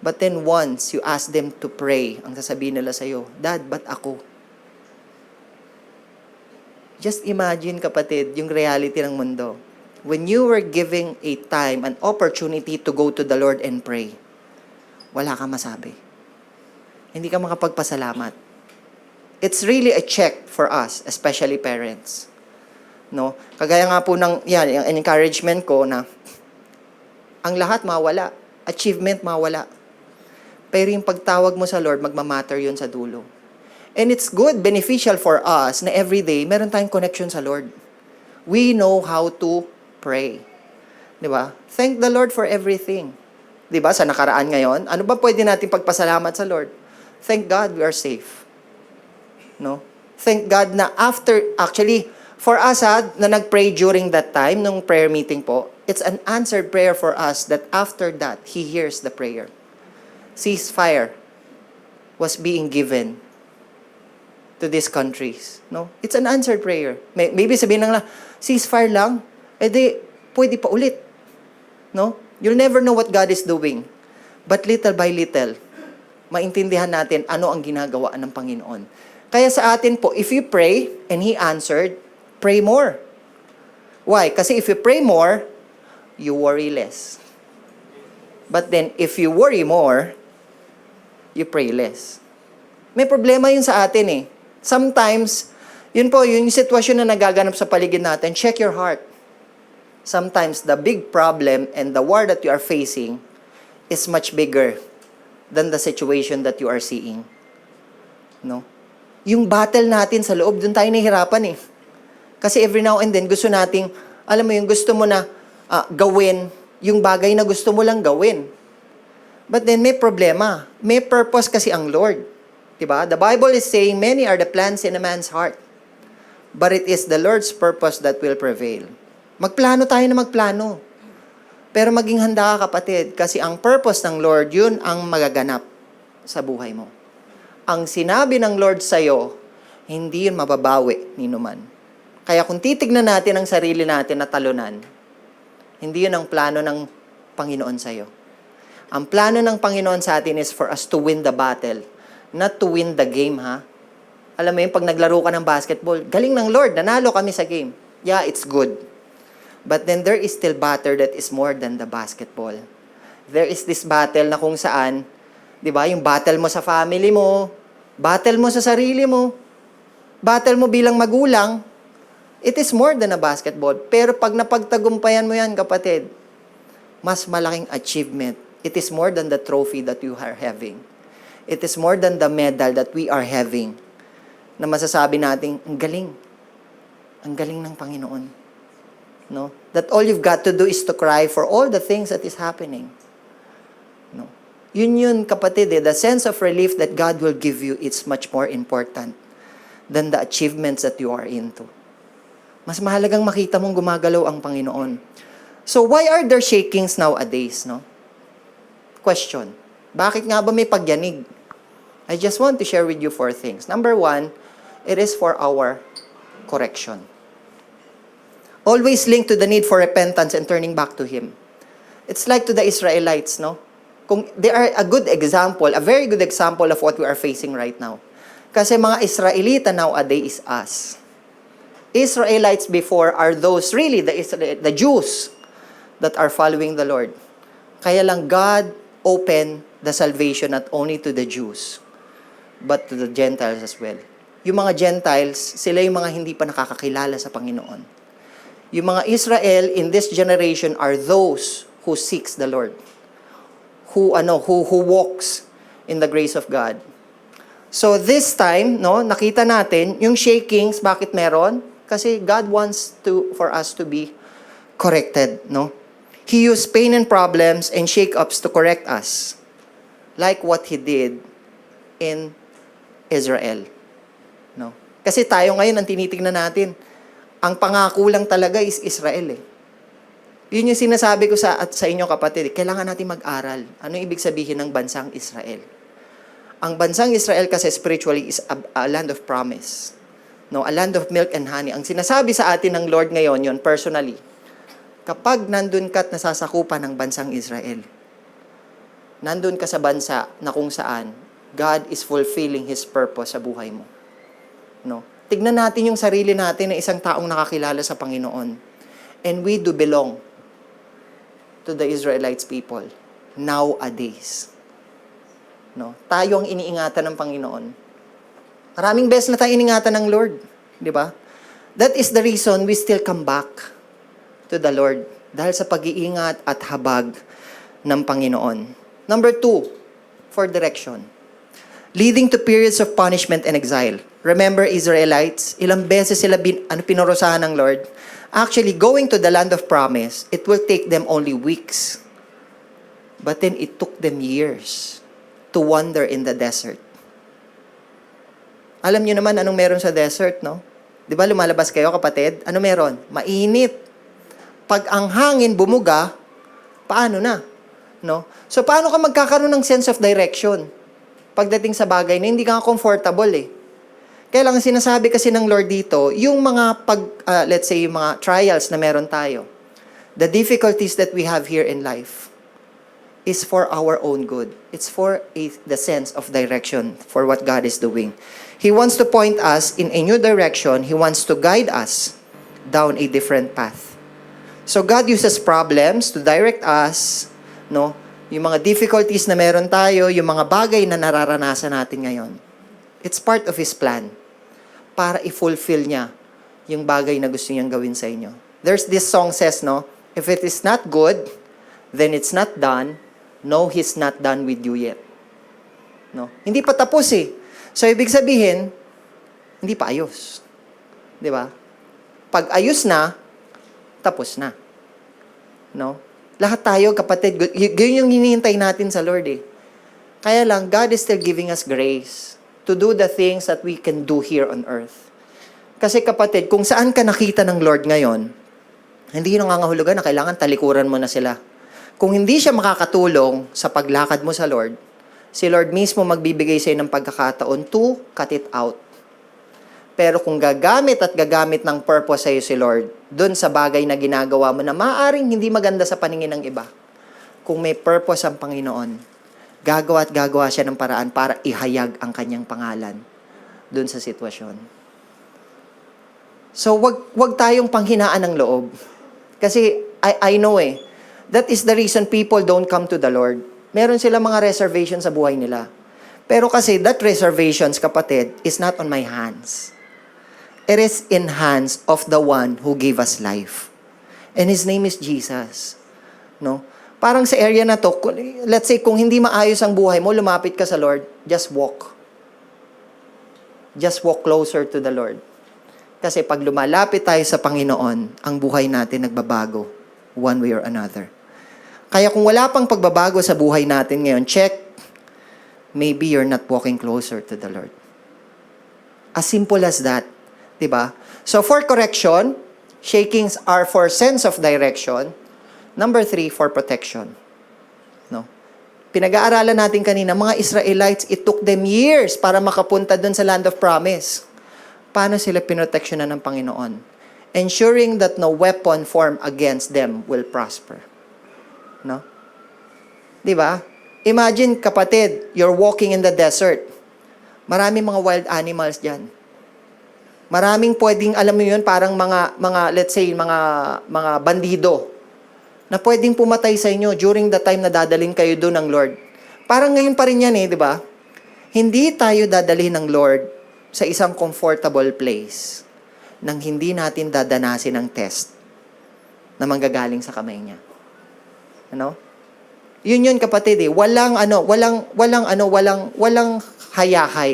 S1: But then once you ask them to pray, ang sasabihin nila sa'yo, Dad, ba't ako? Just imagine, kapatid, yung reality ng mundo. When you were giving a time, an opportunity to go to the Lord and pray, wala kang masabi. Hindi ka makapagpasalamat. It's really a check for us, especially parents. No? Kagaya nga po ng yung encouragement ko na ang lahat mawala, achievement mawala. Pero yung pagtawag mo sa Lord, magmamatter yun sa dulo. And it's good, beneficial for us na everyday meron tayong connection sa Lord. We know how to pray. 'Di ba? Thank the Lord for everything. 'Di ba? Sa nakaraan ngayon, ano ba pwede nating pagpasalamat sa Lord? Thank God we are safe. No? Thank God na for us na nag-pray during that time, nung prayer meeting po, it's an answered prayer for us that after that, He hears the prayer. Ceasefire was being given to these countries. No? It's an answered prayer. Maybe sabihin lang ceasefire lang, pwede pa ulit. No? You'll never know what God is doing. But little by little, maintindihan natin ano ang ginagawa ng Panginoon. Kaya sa atin po, if you pray and He answered, pray more. Why? Kasi if you pray more, you worry less. But then, if you worry more, you pray less. May problema yun sa atin Sometimes, yun po, yung sitwasyon na nagaganap sa paligid natin, check your heart. Sometimes, the big problem and the war that you are facing is much bigger than the situation that you are seeing. No? Yung battle natin sa loob, dun tayo nahihirapan Kasi every now and then, gusto nating, alam mo yung gusto mo na gawin, yung bagay na gusto mo lang gawin. But then may problema. May purpose kasi ang Lord. Diba? The Bible is saying, many are the plans in a man's heart. But it is the Lord's purpose that will prevail. Magplano tayo na magplano. Pero maging handa ka, kapatid, kasi ang purpose ng Lord, yun ang magaganap sa buhay mo. Ang sinabi ng Lord sa'yo, hindi yun mababawi ni numan. Kaya kung titignan natin ang sarili natin na talunan, hindi yun ang plano ng Panginoon sa'yo. Ang plano ng Panginoon sa atin is for us to win the battle, not to win the game, ha? Alam mo yun, pag naglaro ka ng basketball, galing ng Lord, nanalo kami sa game. Yeah, it's good. But then there is still battle that is more than the basketball. There is this battle na kung saan, di ba, yung battle mo sa family mo, battle mo sa sarili mo, battle mo bilang magulang, it is more than a basketball. Pero pag napagtagumpayan mo yan, kapatid, mas malaking achievement. It is more than the trophy that you are having. It is more than the medal that we are having. Na masasabi natin, ang galing. Ang galing ng Panginoon. No? That all you've got to do is to cry for all the things that is happening. No? Yun, kapatid, the sense of relief that God will give you, it's much more important than the achievements that you are into. Mas mahalagang makita mong gumagalaw ang Panginoon. So, why are there shakings nowadays, no? Question. Bakit nga ba may pagyanig? I just want to share with you 4 things. Number 1, it is for our correction. Always linked to the need for repentance and turning back to Him. It's like to the Israelites, no? Kung they are a good example, a very good example of what we are facing right now. Kasi mga Israelita nowadays is us. Israelites before are those really the Jews that are following the Lord. Kaya lang God opened the salvation not only to the Jews, but to the Gentiles as well. Yung mga Gentiles, sila yung mga hindi pa nakakakilala sa Panginoon. Yung mga Israel in this generation are those who seeks the Lord. Who walks in the grace of God. So this time, no, nakita natin yung shakings, bakit meron? Kasi God wants for us to be corrected, no? He used pain and problems and shake-ups to correct us. Like what He did in Israel. No? Kasi tayo ngayon ang tinitingnan natin, ang pangako lang talaga is Israel eh. Yun yung sinasabi ko sa inyo, kapatid. Kailangan natin mag-aral. Ano ibig sabihin ng bansang Israel? Ang bansang Israel kasi spiritually is a land of promise. No, a land of milk and honey. Ang sinasabi sa atin ng Lord ngayon, yun personally, kapag nandun ka at nasasakupan ng bansang Israel, nandun ka sa bansa na kung saan God is fulfilling His purpose sa buhay mo. No? Tignan natin yung sarili natin na isang taong nakakilala sa Panginoon. And we do belong to the Israelites people nowadays. No? Tayo ang iniingatan ng Panginoon. Maraming beses na tayo iniingatan ng Lord. Di ba? That is the reason we still come back to the Lord. Dahil sa pag-iingat at habag ng Panginoon. Number 2, for direction. Leading to periods of punishment and exile. Remember, Israelites, ilang beses sila pinurusahan ng Lord. Actually, going to the land of promise, it will take them only weeks. But then it took them years to wander in the desert. Alam niyo naman anong meron sa desert, no? Di ba lumalabas kayo, kapatid? Ano meron? Mainit. Pag ang hangin bumuga, paano na? No? So, paano ka magkakaroon ng sense of direction? Pagdating sa bagay na hindi ka comfortable eh. Kaya lang sinasabi kasi ng Lord dito, yung mga let's say, yung mga trials na meron tayo, the difficulties that we have here in life, is for our own good. It's for the sense of direction for what God is doing. He wants to point us in a new direction. He wants to guide us down a different path. So God uses problems to direct us, no? Yung mga difficulties na meron tayo, yung mga bagay na nararanasan natin ngayon. It's part of His plan para i-fulfill niya yung bagay na gusto niyang gawin sa inyo. There's this song says, no? If it is not good, then it's not done. No, He's not done with you yet. No? Hindi pa tapos eh. So, ibig sabihin, hindi pa ayos. Di ba? Pag ayos na, tapos na. No? Lahat tayo, kapatid, yun yung hinihintay natin sa Lord eh. Kaya lang, God is still giving us grace to do the things that we can do here on earth. Kasi kapatid, kung saan ka nakita ng Lord ngayon, hindi yun nangangahulugan na kailangan talikuran mo na sila. Kung hindi siya makakatulong sa paglakad mo sa Lord, si Lord mismo magbibigay sa'yo ng pagkakataon to cut it out. Pero kung gagamit at gagamit ng purpose sa'yo si Lord, dun sa bagay na ginagawa mo na maaaring hindi maganda sa paningin ng iba, kung may purpose ang Panginoon, gagawa at gagawa siya ng paraan para ihayag ang kanyang pangalan dun sa sitwasyon. So, wag tayong panghinaan ng loob. Kasi, I know that is the reason people don't come to the Lord. Meron sila mga reservations sa buhay nila. Pero kasi, that reservations, kapatid, is not on my hands. It is in hands of the one who gave us life. And His name is Jesus. No? Parang sa area na to, let's say, kung hindi maayos ang buhay mo, lumapit ka sa Lord, just walk. Just walk closer to the Lord. Kasi pag lumalapit tayo sa Panginoon, ang buhay natin nagbabago, one way or another. Kaya kung wala pang pagbabago sa buhay natin ngayon, check, maybe you're not walking closer to the Lord. As simple as that. Diba? So for correction, shakings are for sense of direction. Number 3, for protection. No? Pinag-aaralan natin kanina, mga Israelites, it took them years para makapunta dun sa land of promise. Paano sila pinoteksyonan ng Panginoon? Ensuring that no weapon formed against them will prosper. No? Diba? Imagine, kapatid, you're walking in the desert. Maraming mga wild animals dyan. Maraming pwedeng, alam mo yun, parang mga let's say, mga bandido na pwedeng pumatay sa inyo during the time na dadalhin kayo doon ng Lord. Parang ngayon pa rin yan di ba? Hindi tayo dadalhin ng Lord sa isang comfortable place nang hindi natin dadanasin ang test na manggagaling sa kamay niya. Ano? Yun kapatid Walang hayahay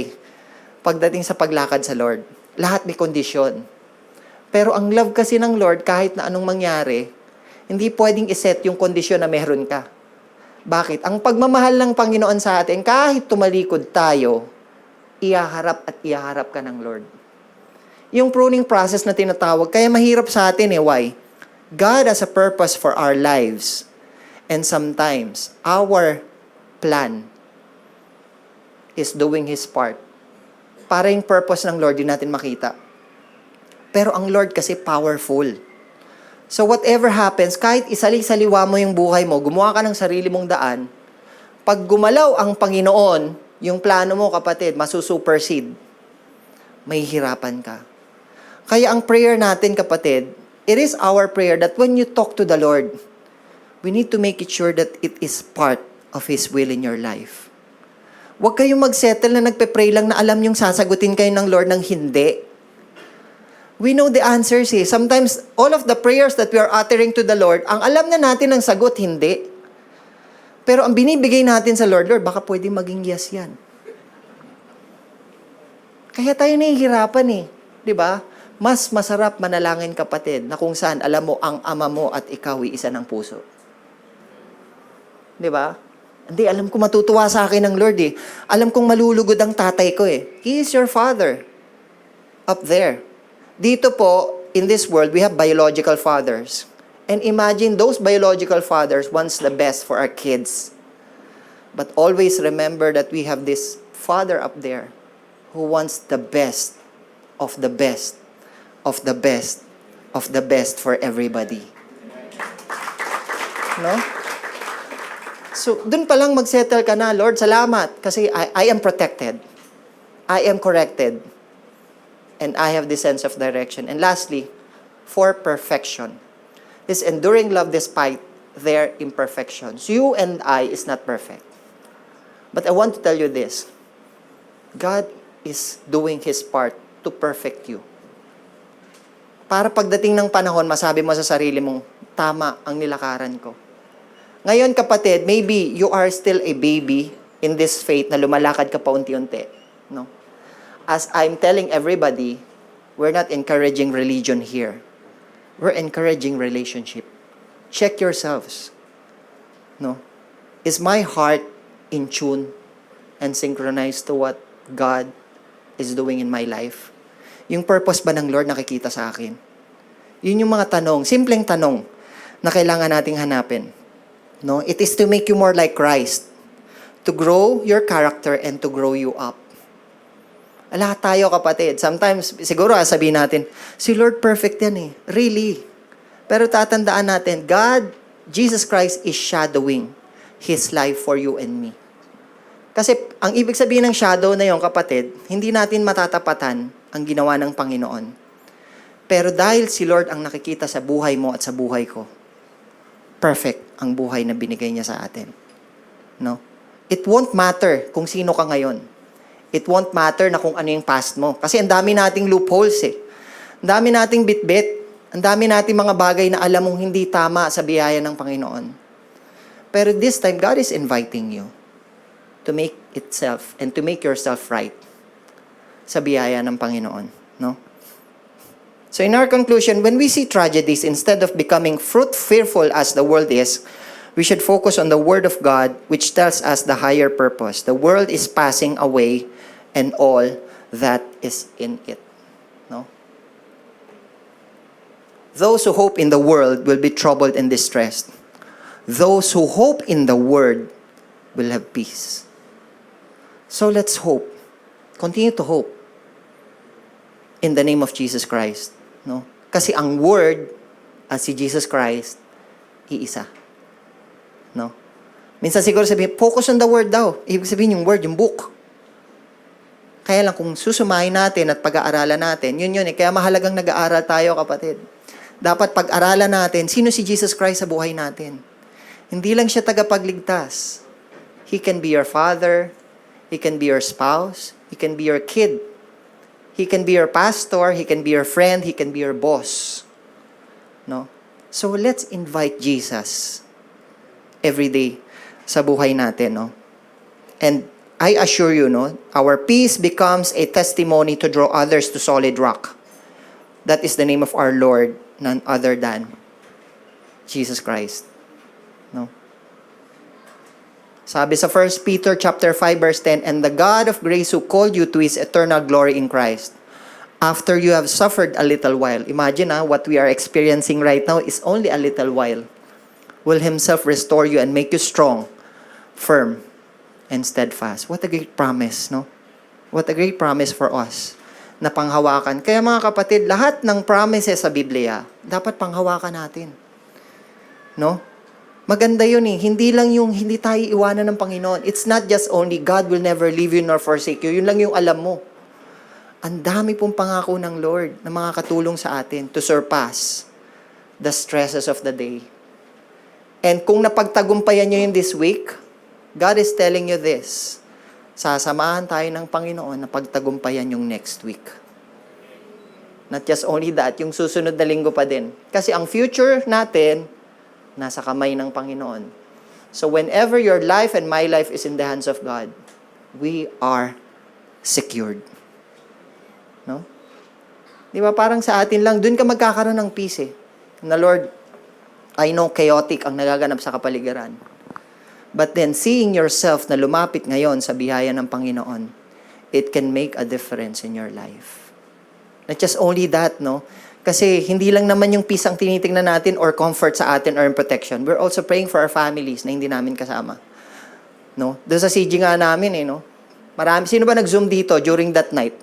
S1: pagdating sa paglakad sa Lord. Lahat may kondisyon. Pero ang love kasi ng Lord, kahit na anong mangyari, hindi pwedeng iset yung kondisyon na meron ka. Bakit? Ang pagmamahal ng Panginoon sa atin, kahit tumalikod tayo, iyaharap ka ng Lord. Yung pruning process na tinatawag, kaya mahirap sa atin why? God has a purpose for our lives. And sometimes, our plan is doing His part. Para yung purpose ng Lord, di natin makita. Pero ang Lord kasi powerful. So whatever happens, kahit isali-saliwa mo yung buhay mo, gumawa ka ng sarili mong daan, pag gumalaw ang Panginoon, yung plano mo, kapatid, masusupersede. May hirapan ka. Kaya ang prayer natin, kapatid, it is our prayer that when you talk to the Lord, we need to make it sure that it is part of His will in your life. Huwag kayong mag-settle na nagpe-pray lang na alam yung sasagutin kayo ng Lord ng hindi. We know the answers Sometimes, all of the prayers that we are uttering to the Lord, ang alam na natin ang sagot, hindi. Pero ang binibigay natin sa Lord, baka pwede maging yes yan. Kaya tayo nahihirapan di ba? Mas masarap manalangin, kapatid, na kung saan alam mo ang ama mo at ikaw ay isa ng puso. Di ba? Hindi, alam ko matutuwa sa akin ng Lord Alam kong malulugod ang tatay ko He is your father. Up there. Dito po, in this world, we have biological fathers. And imagine those biological fathers wants the best for our kids. But always remember that we have this Father up there who wants the best of the best of the best of the best for everybody. No? So, dun pa lang mag-settle ka na, Lord, salamat, kasi I am protected. I am corrected. And I have this sense of direction. And lastly, for perfection. This enduring love despite their imperfections. You and I is not perfect. But I want to tell you this. God is doing His part to perfect you. Para pagdating ng panahon, masabi mo sa sarili mong, tama ang nilakaran ko. Ngayon, kapatid, maybe you are still a baby in this faith na lumalakad ka pa unti-unti. No? As I'm telling everybody, we're not encouraging religion here. We're encouraging relationship. Check yourselves. No? Is my heart in tune and synchronized to what God is doing in my life? Yung purpose ba ng Lord nakikita sa akin? Yun yung mga tanong, simpleng tanong na kailangan nating hanapin. No? It is to make you more like Christ. To grow your character and to grow you up. Lahat tayo, kapatid. Sometimes, siguro sabihin natin, si Lord perfect yan eh. Really. Pero tatandaan natin, Jesus Christ is shadowing His life for you and me. Kasi ang ibig sabihin ng shadow na yon, kapatid, hindi natin matatapatan ang ginawa ng Panginoon. Pero dahil si Lord ang nakikita sa buhay mo at sa buhay ko, perfect ang buhay na binigay niya sa atin. No? It won't matter kung sino ka ngayon. It won't matter na kung ano yung past mo. Kasi ang dami nating loopholes eh. Ang dami nating bitbit. Ang dami nating mga bagay na alam mong hindi tama sa biyaya ng Panginoon. Pero this time, God is inviting you to make itself and to make yourself right sa biyaya ng Panginoon. No? So in our conclusion, when we see tragedies, instead of becoming fruit-fearful as the world is, we should focus on the Word of God, which tells us the higher purpose. The world is passing away and all that is in it. No? Those who hope in the world will be troubled and distressed. Those who hope in the Word will have peace. So let's hope. Continue to hope in the name of Jesus Christ. No? Kasi ang Word at si Jesus Christ, iisa. No? Minsan siguro sabihin, focus on the Word daw. Ibig sabihin yung Word, yung book. Kaya lang kung susumahin natin at pag-aaralan natin, yun eh. Kaya mahalagang nag-aaral tayo, kapatid. Dapat pag-aralan natin, sino si Jesus Christ sa buhay natin. Hindi lang siya tagapagligtas. He can be your father. He can be your spouse. He can be your kid. He can be your pastor. He can be your friend. He can be your boss. No? So let's invite Jesus every day sa buhay natin, no? And I assure you, no, our peace becomes a testimony to draw others to solid rock. That is the name of our Lord, none other than Jesus Christ. No? Sabi sa 1 Peter chapter 5 verse 10, "And the God of grace who called you to His eternal glory in Christ, after you have suffered a little while." Imagine what we are experiencing right now is only a little while. "Will Himself restore you and make you strong, firm, and steadfast." What a great promise, no? What a great promise for us na panghawakan. Kaya mga kapatid, lahat ng promises sa Biblia, dapat panghawakan natin. No? Maganda yun eh. Hindi lang yung hindi tayo iwanan ng Panginoon. It's not just only God will never leave you nor forsake you. Yun lang yung alam mo. Ang dami pong pangako ng Lord na mga katulong sa atin to surpass the stresses of the day. And kung napagtagumpayan nyo yun this week, God is telling you this. Sasamahan tayo ng Panginoon na pagtagumpayan yung next week. Not just only that, yung susunod na linggo pa din. Kasi ang future natin, nasa kamay ng Panginoon. So whenever your life and my life is in the hands of God, we are secured. No? Di ba parang sa atin lang, dun ka magkakaroon ng peace eh. Na Lord, I know chaotic ang nagaganap sa kapaligiran. But then, seeing yourself na lumapit ngayon sa biyaya ng Panginoon, it can make a difference in your life. Not just only that, no? Kasi hindi lang naman yung peace ang tinitingnan natin or comfort sa atin or in protection. We're also praying for our families na hindi namin kasama. No? Doon sa CG nga namin, no? Marami, sino ba nag-Zoom dito during that night?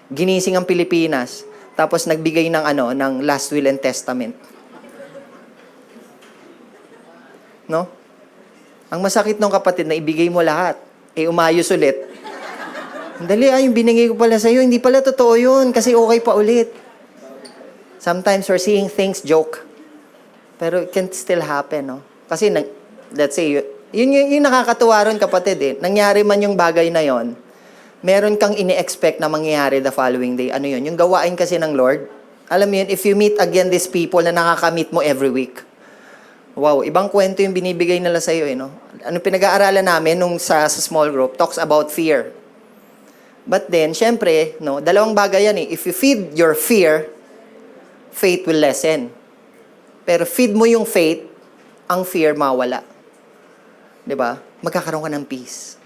S1: Ginising ang Pilipinas, tapos nagbigay ng ng last will and testament. No? Ang masakit nung kapatid na ibigay mo lahat, umayos ulit. Dali, yung binigay ko pala sa'yo, hindi pala totoo yun, kasi okay pa ulit. Sometimes we're seeing things joke. Pero it can still happen, no? Kasi, let's say, yun nakakatuwa ron, kapatid, eh. Nangyari man yung bagay na yon, meron kang ini-expect na mangyayari the following day. Ano yun? Yung gawain kasi ng Lord. Alam mo yun, if you meet again these people na nakakamit mo every week, wow, ibang kwento yung binibigay nila sa'yo, eh, no? Ano pinag-aaralan namin nung sa small group, talks about fear. But then, syempre, no, dalawang bagay yan eh. If you feed your fear, faith will lessen. Pero feed mo yung faith, ang fear mawala. 'Di ba? Magkakaroon ka ng peace.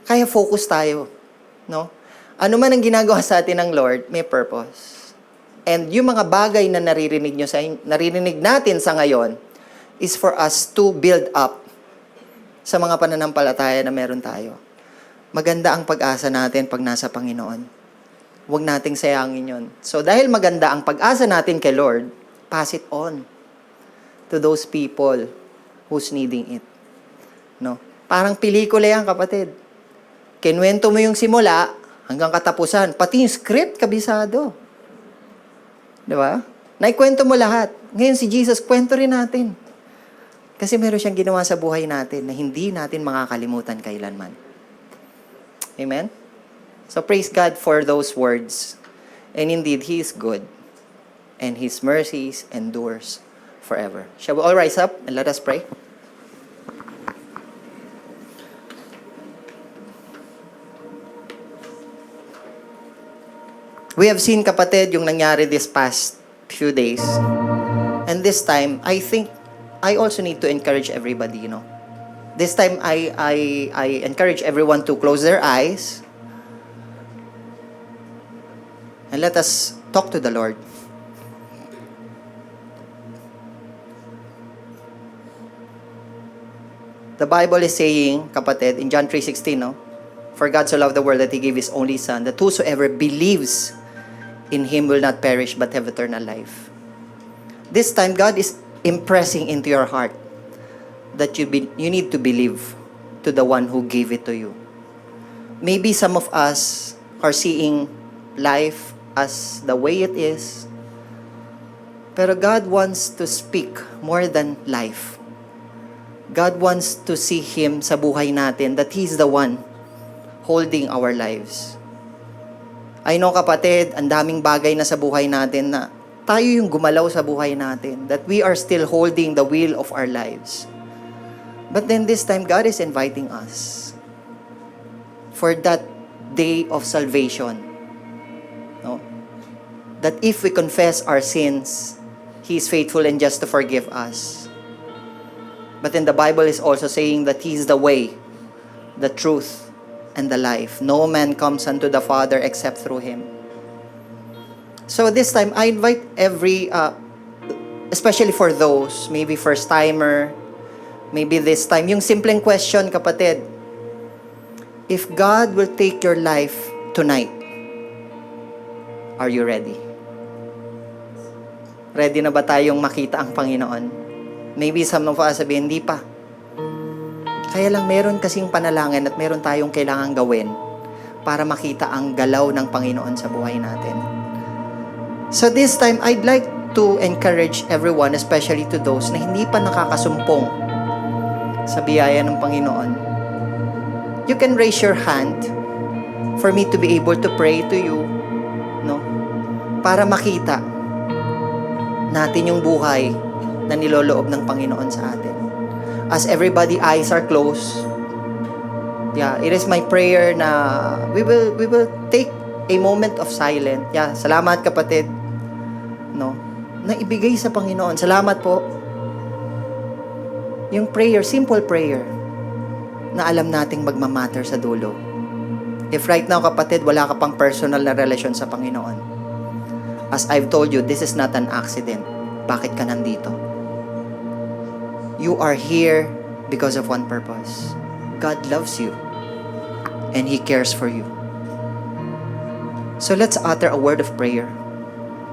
S1: Kaya focus tayo, no? Ano man ang ginagawa sa atin ng Lord, may purpose. And yung mga bagay na naririnig natin sa ngayon, is for us to build up sa mga pananampalataya na meron tayo. Maganda ang pag-asa natin pag nasa Panginoon. Huwag nating sayangin yon. So, dahil maganda ang pag-asa natin kay Lord, pass it on to those people who's needing it. No? Parang pelikula yan, kapatid. Kinuwento mo yung simula hanggang katapusan. Pati yung script, kabisado. Di ba? Naikwento mo lahat. Ngayon si Jesus, kwento rin natin. Kasi meron siyang ginawa sa buhay natin na hindi natin makakalimutan kailanman. Amen? So praise God for those words. And indeed, He is good. And His mercies endures forever. Shall we all rise up and let us pray? We have seen, kapatid, yung nangyari this past few days. And this time, I think, I also need to encourage everybody, you know. This time, I encourage everyone to close their eyes. And let us talk to the Lord. The Bible is saying, kapatid, in John 3:16, no? For God so loved the world that He gave His only Son, that whosoever believes in Him will not perish but have eternal life. This time, God is impressing into your heart that you need to believe to the one who gave it to you. Maybe some of us are seeing life as the way it is, pero God wants to speak more than life. God wants to see Him sa buhay natin, that He's the one holding our lives. I know, kapatid, ang daming bagay na sa buhay natin na tayo yung gumalaw sa buhay natin, that we are still holding the wheel of our lives. But then this time, God is inviting us for that day of salvation. No? That if we confess our sins, He is faithful and just to forgive us. But then the Bible is also saying that He is the way, the truth, and the life. No man comes unto the Father except through Him. So this time, I invite especially for those, maybe first-timer, maybe this time, yung simpleng question, kapatid, if God will take your life tonight, are you ready? Ready na ba tayong makita ang Panginoon? Maybe some of us sabihin, hindi pa. Kaya lang meron kasing panalangin at meron tayong kailangang gawin para makita ang galaw ng Panginoon sa buhay natin. So this time, I'd like to encourage everyone, especially to those na hindi pa nakakasumpong sa biyaya ng Panginoon. You can raise your hand for me to be able to pray to you, no? Para makita natin yung buhay na niloloob ng Panginoon sa atin. As everybody eyes are closed, it is my prayer na we will take a moment of silence. Salamat, kapatid. No? Na ibigay sa Panginoon. Salamat po. Yung prayer, simple prayer, na alam nating magmamatter sa dulo. If right now, kapatid, wala ka pang personal na relasyon sa Panginoon, as I've told you, this is not an accident. Bakit ka nandito? You are here because of one purpose. God loves you and He cares for you. So let's utter a word of prayer,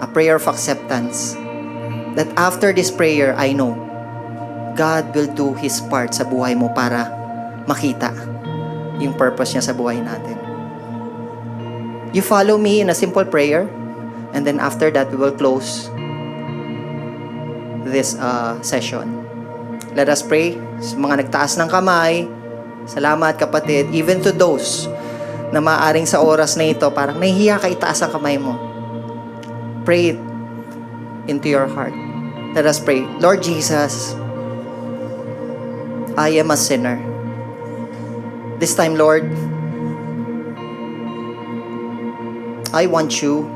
S1: a prayer of acceptance, that after this prayer, I know God will do His part sa buhay mo para makita yung purpose niya sa buhay natin. You follow me in a simple prayer, and then after that, we will close this session. Let us pray. Sa mga nagtaas ng kamay, salamat, kapatid. Even to those na maaring sa oras na ito, parang nahihiya ka itaas ang kamay mo. Pray it into your heart. Let us pray. Lord Jesus, I am a sinner. This time, Lord, I want you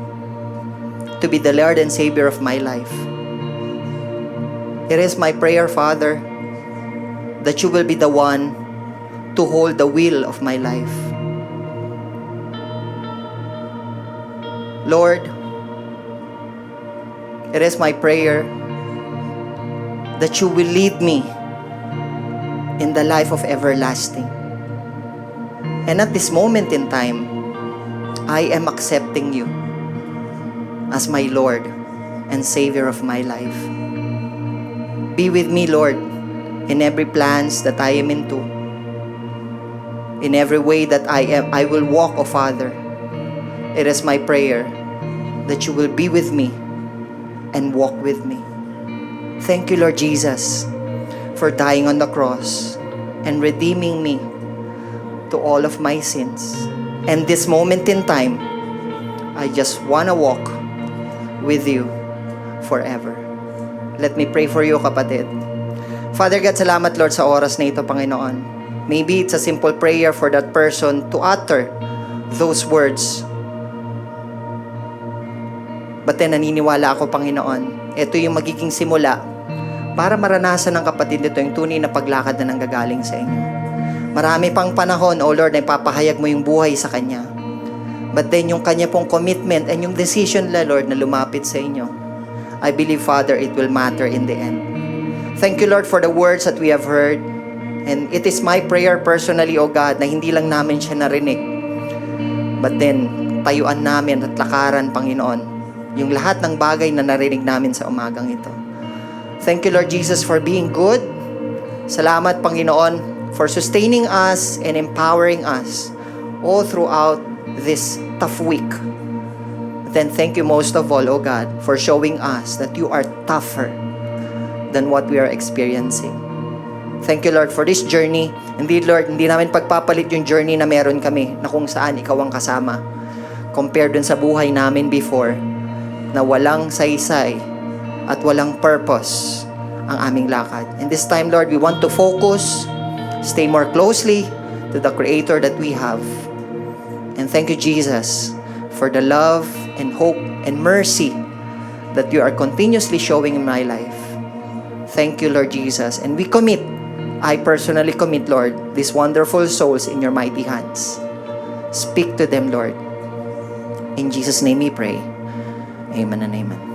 S1: to be the Lord and Savior of my life. It is my prayer, Father, that you will be the one to hold the wheel of my life. Lord, it is my prayer that you will lead me in the life of everlasting. And at this moment in time, I am accepting you as my Lord and Savior of my life. Be with me, Lord, in every plans that I am into. In every way that I will walk, O Father. It is my prayer that you will be with me and walk with me. Thank you, Lord Jesus, for dying on the cross and redeeming me to all of my sins. And this moment in time, I just want to walk with you forever. Let me pray for you, kapatid. Father God, salamat, Lord, sa oras na ito, Panginoon. Maybe it's a simple prayer for that person to utter those words. But then, naniniwala ako, Panginoon, ito yung magiging simula para maranasan ng kapatid nito yung tunay na paglakad na nanggagaling sa inyo. Marami pang panahon, O Lord, na ipapahayag mo yung buhay sa Kanya. But then, yung Kanya pong commitment and yung decision, Lord, na lumapit sa inyo, I believe, Father, it will matter in the end. Thank you, Lord, for the words that we have heard. And it is my prayer personally, O God, na hindi lang namin siya narinig. But then, tayuan namin at lakaran, Panginoon, yung lahat ng bagay na narinig namin sa umagang ito. Thank you, Lord Jesus, for being good. Salamat, Panginoon, for sustaining us and empowering us all throughout this tough week. Then thank you most of all, O God, for showing us that you are tougher than what we are experiencing. Thank you, Lord, for this journey. Indeed, Lord, hindi namin pagpapalit yung journey na meron kami na kung saan ikaw ang kasama. Compared dun sa buhay namin before na walang saysay at walang purpose ang aming lakad. And this time, Lord, we want to focus, stay more closely to the Creator that we have. And thank you, Jesus, for the love and hope and mercy that you are continuously showing in my life. Thank you, Lord Jesus. And we commit, I personally commit, Lord, these wonderful souls in your mighty hands. Speak to them, Lord. In Jesus' name we pray. Amen and amen.